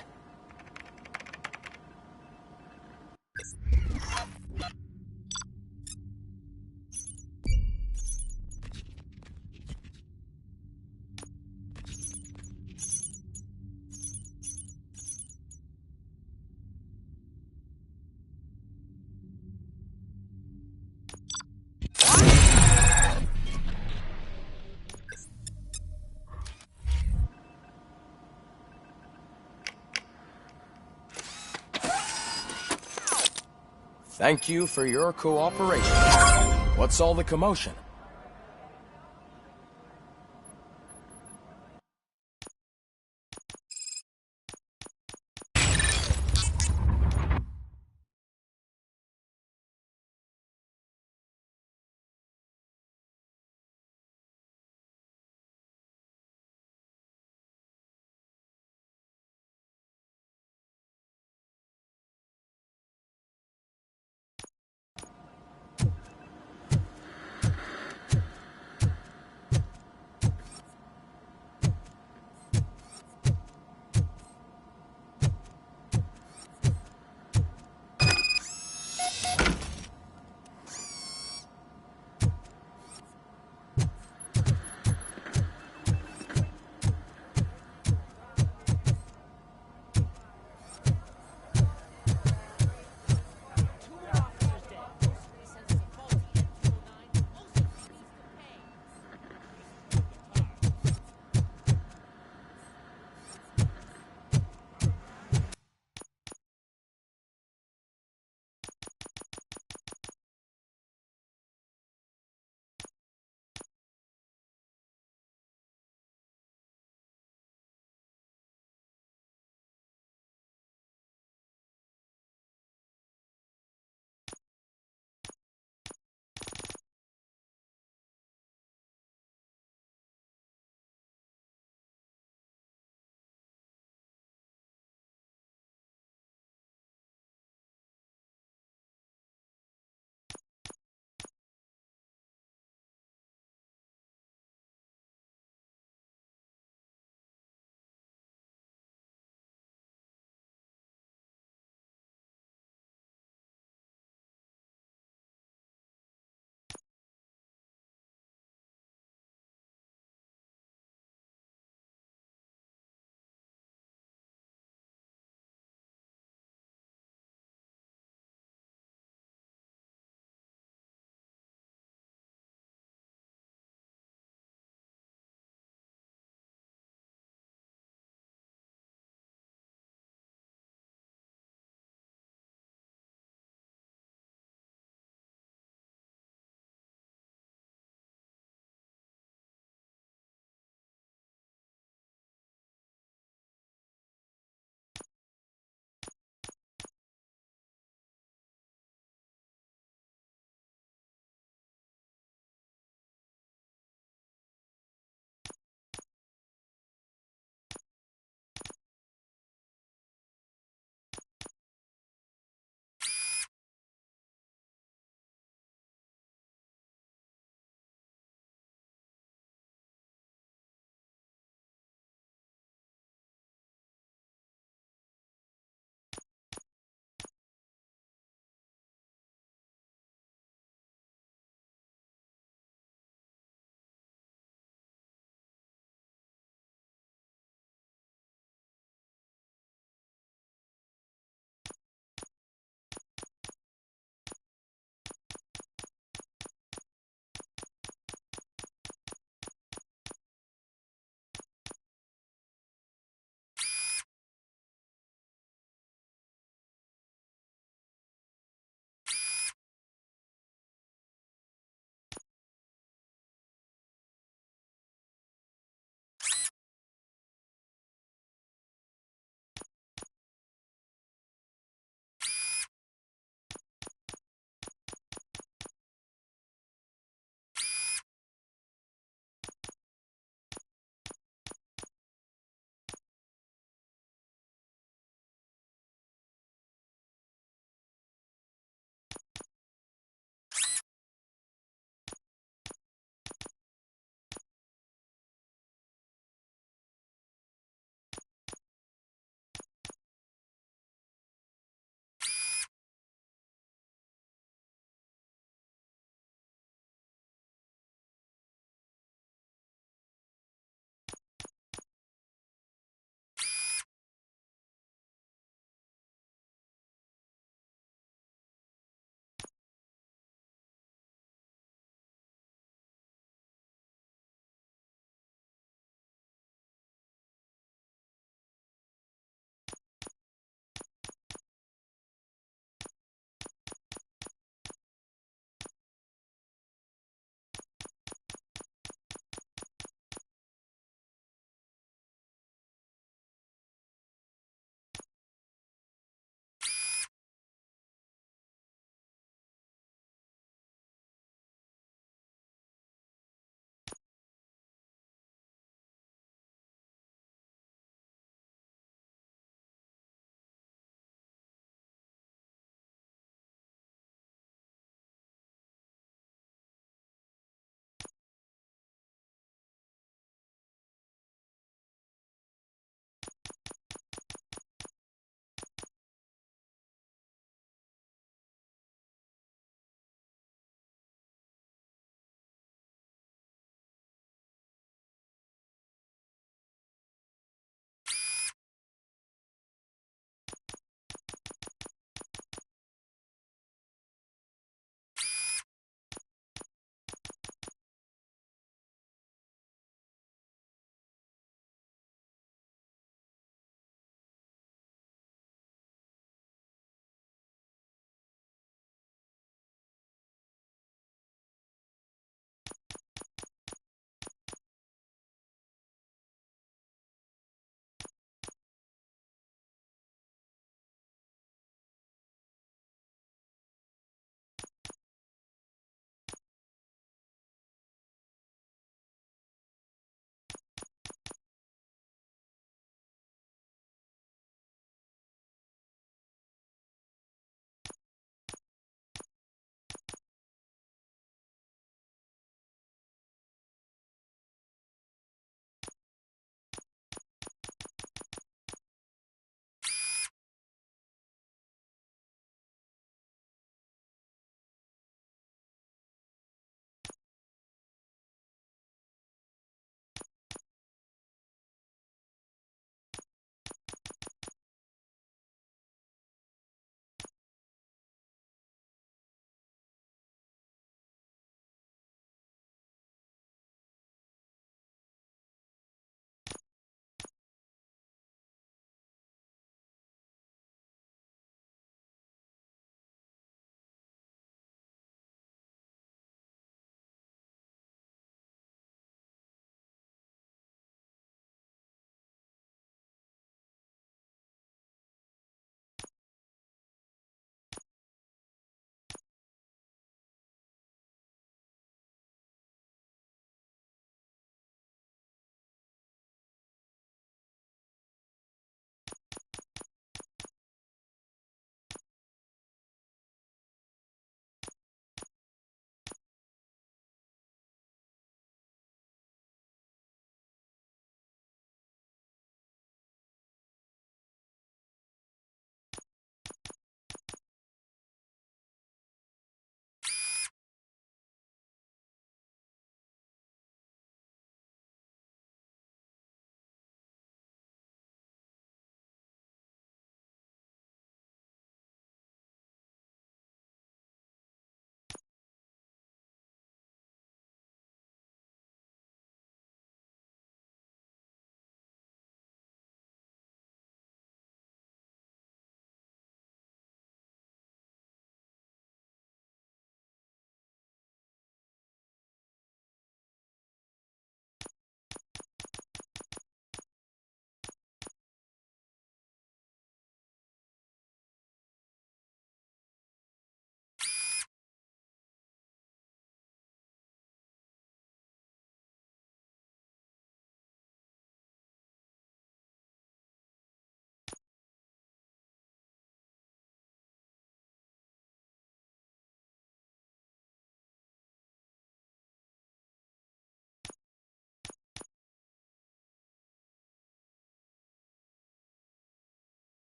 Thank you for your cooperation. What's all the commotion?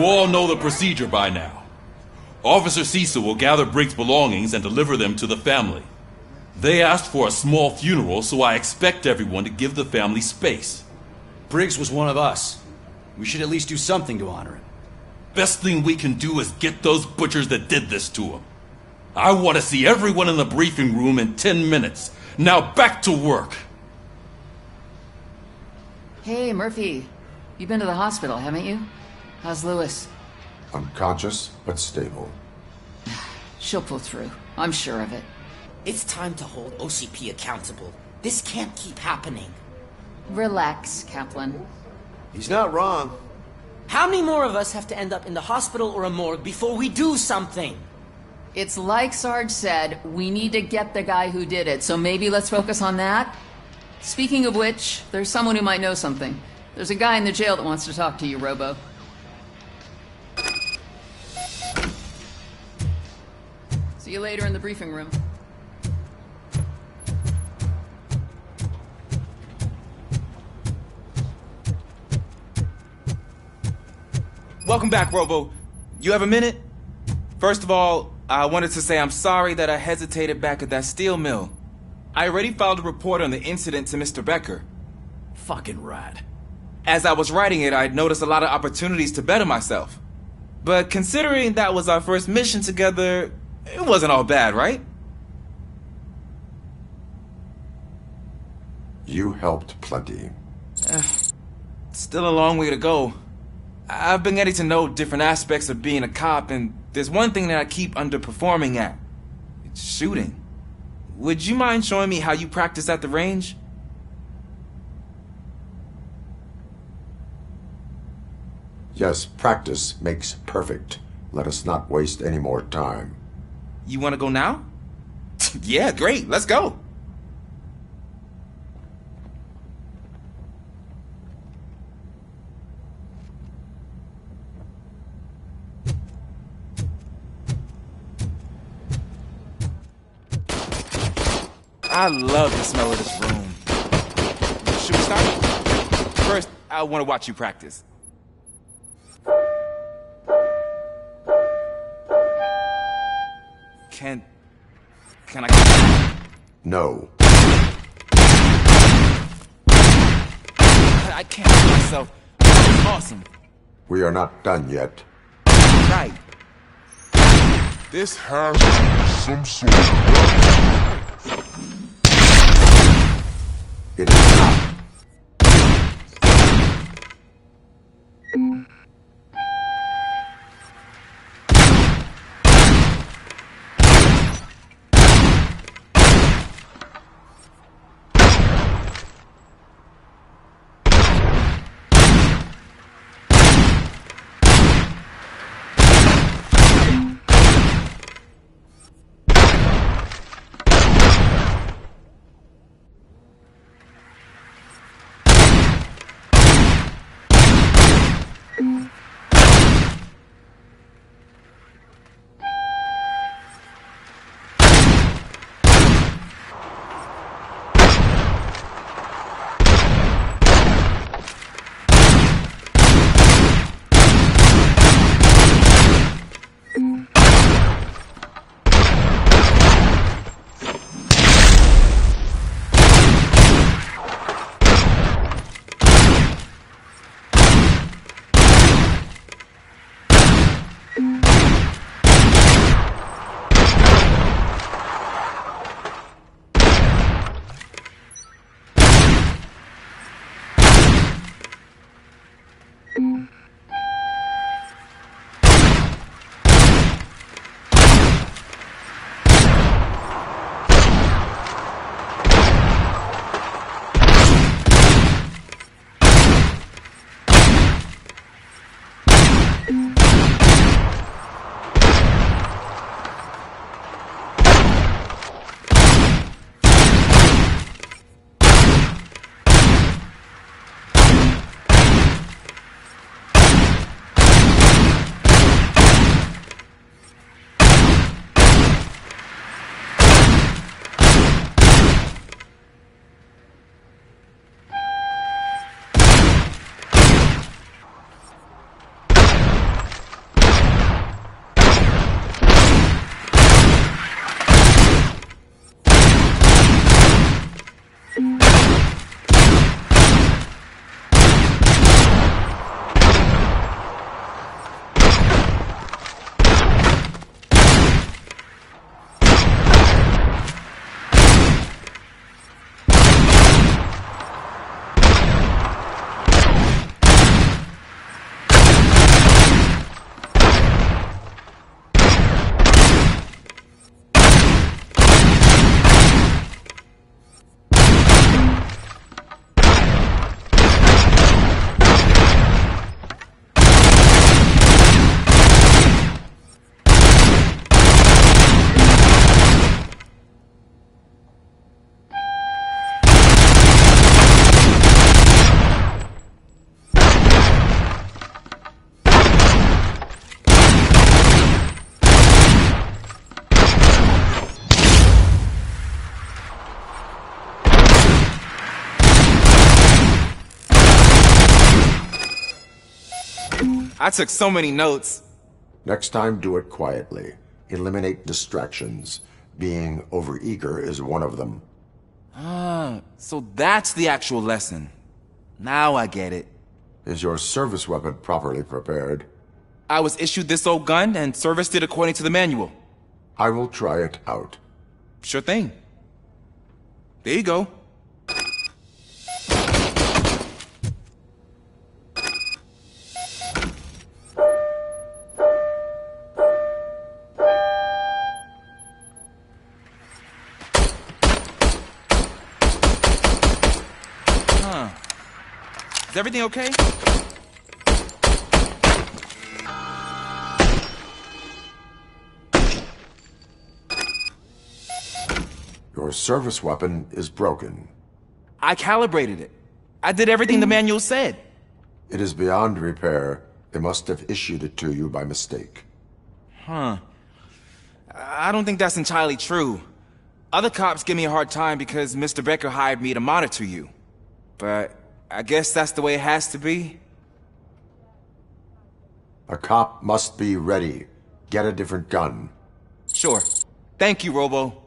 all know the procedure by now. Officer Cecil will gather Briggs' belongings and deliver them to the family. They asked for a small funeral, so I expect everyone to give the family space. Briggs was one of us. We should at least do something to honor him. Best thing we can do is get those butchers that did this to him. I want to see everyone in the briefing room in 10 minutes. Now back to work. Hey, Murphy. You've been to the hospital, haven't you? How's Lewis? Unconscious, but stable. She'll pull through. I'm sure of it. It's time to hold OCP accountable. This can't keep happening. Relax, Kaplan. He's not wrong. How many more of us have to end up in the hospital or a morgue before we do something? It's like Sarge said, we need to get the guy who did it, so maybe let's focus on that? Speaking of which, there's someone who might know something. There's a guy in the jail that wants to talk to you, Robo. See you later in the briefing room. Welcome back, Robo. You have a minute? First of all, I wanted to say I'm sorry that I hesitated back at that steel mill. I already filed a report on the incident to Mr. Becker. Fucking rad. As I was writing it, I'd noticed a lot of opportunities to better myself. But considering that was our first mission together, it wasn't all bad, right? You helped plenty. Still a long way to go. I've been getting to know different aspects of being a cop, and there's one thing that I keep underperforming at. It's shooting. Would you mind showing me how you practice at the range? Yes, practice makes perfect. Let us not waste any more time. You want to go now? Yeah, great. Let's go. I love the smell of this room. Should we start? First, I want to watch you practice. Can I? No. I can't help myself. It's awesome. We are not done yet. Right. This has to be some sort of... It is not. I took so many notes. Next time, do it quietly. Eliminate distractions. Being overeager is one of them. Ah, so that's the actual lesson. Now I get it. Is your service weapon properly prepared? I was issued this old gun and serviced it according to the manual. I will try it out. Sure thing. There you go. Is everything okay? Your service weapon is broken. I calibrated it. I did everything the manual said. It is beyond repair. They must have issued it to you by mistake. Huh. I don't think that's entirely true. Other cops give me a hard time because Mr. Becker hired me to monitor you. But I guess that's the way it has to be. A cop must be ready. Get a different gun. Sure. Thank you, Robo.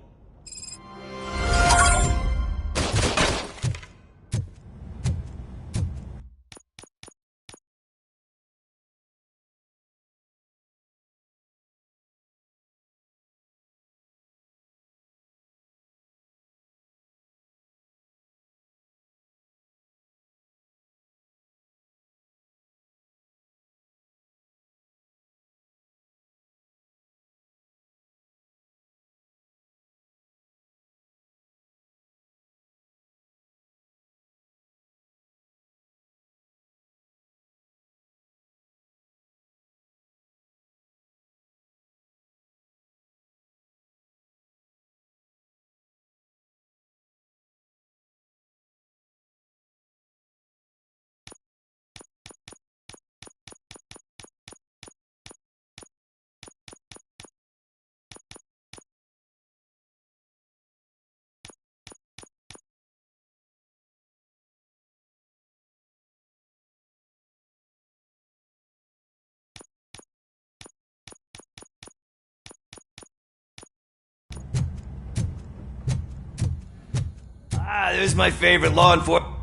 There's my favorite law enforcement.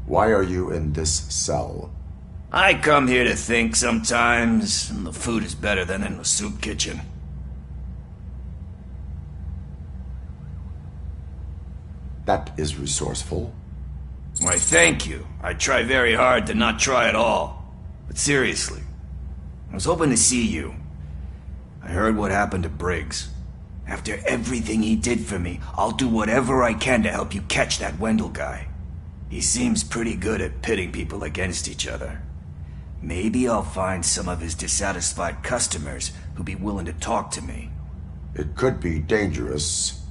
Why are you in this cell? I come here to think sometimes, and the food is better than in the soup kitchen. That is resourceful. Why, thank you. I try very hard to not try at all. But seriously, I was hoping to see you. I heard what happened to Briggs. After everything he did for me, I'll do whatever I can to help you catch that Wendell guy. He seems pretty good at pitting people against each other. Maybe I'll find some of his dissatisfied customers who'd be willing to talk to me. It could be dangerous.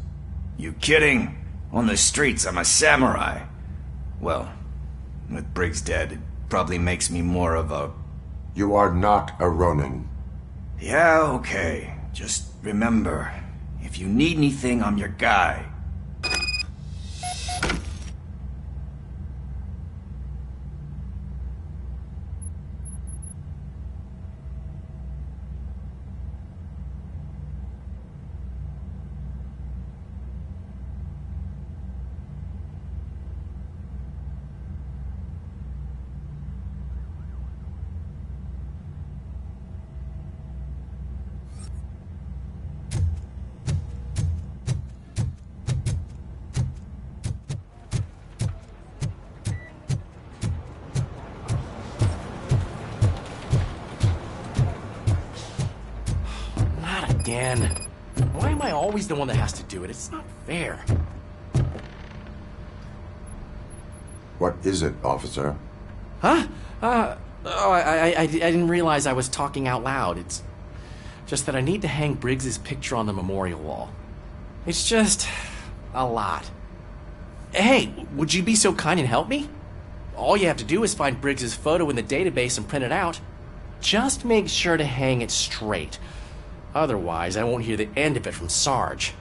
You kidding? On the streets, I'm a samurai. Well, with Briggs dead, it probably makes me more of a... You are not a Ronin. Yeah, okay. Just remember, if you need anything, I'm your guy. Again. Why am I always the one that has to do it? It's not fair. What is it, officer? Huh? I didn't realize I was talking out loud. It's just that I need to hang Briggs's picture on the memorial wall. It's just a lot. Hey, would you be so kind and help me? All you have to do is find Briggs's photo in the database and print it out. Just make sure to hang it straight. Otherwise, I won't hear the end of it from Sarge.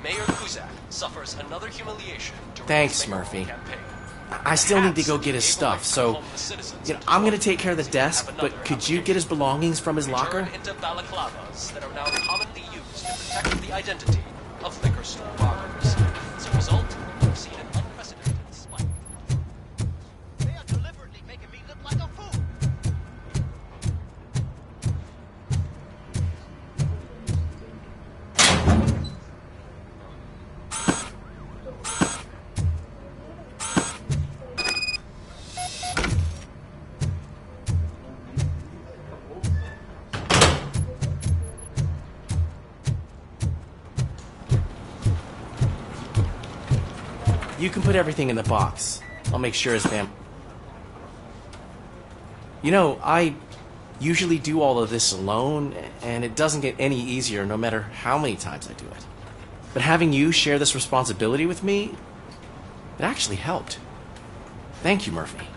Mayor Kuzak suffers another humiliation during Thanks, his mayoral Murphy. campaign. I still need to go get his stuff, so I'm gonna take care of the desk, but could you get his belongings from his locker? Into balaclavas that are now commonly used to protect the identity of liquor store robbers. As a result, we've seen an unprecedented spike. They are deliberately making me look like a fool. You can put everything in the box. I'll make sure his fam... You know, I usually do all of this alone, and it doesn't get any easier no matter how many times I do it. But having you share this responsibility with me, it actually helped. Thank you, Murphy.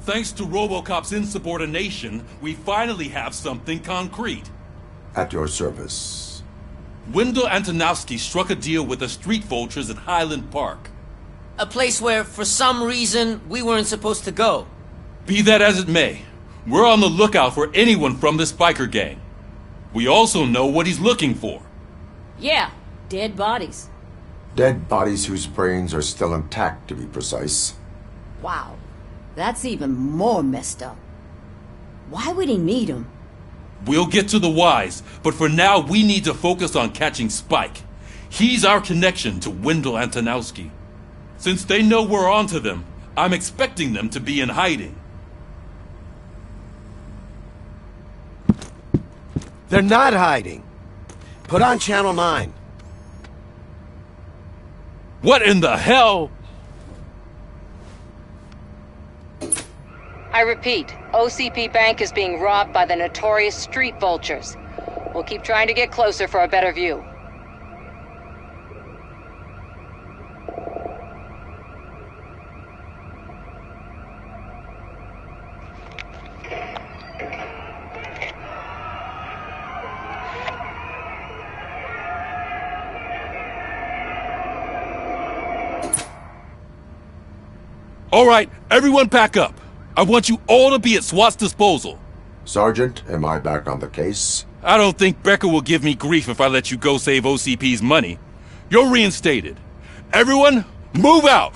Thanks to Robocop's insubordination, we finally have something concrete. At your service. Wendell Antonowski struck a deal with the street vultures at Highland Park. A place where, for some reason, we weren't supposed to go. Be that as it may, we're on the lookout for anyone from this biker gang. We also know what he's looking for. Yeah, dead bodies. Dead bodies whose brains are still intact, to be precise. Wow, that's even more messed up. Why would he need them? We'll get to the whys, but for now we need to focus on catching Spike. He's our connection to Wendell Antonowski. Since they know we're onto them, I'm expecting them to be in hiding. They're not hiding. Put on Channel 9. What in the hell? I repeat, OCP Bank is being robbed by the notorious street vultures. We'll keep trying to get closer for a better view. All right, everyone pack up. I want you all to be at SWAT's disposal. Sergeant, am I back on the case? I don't think Becker will give me grief if I let you go save OCP's money. You're reinstated. Everyone, move out!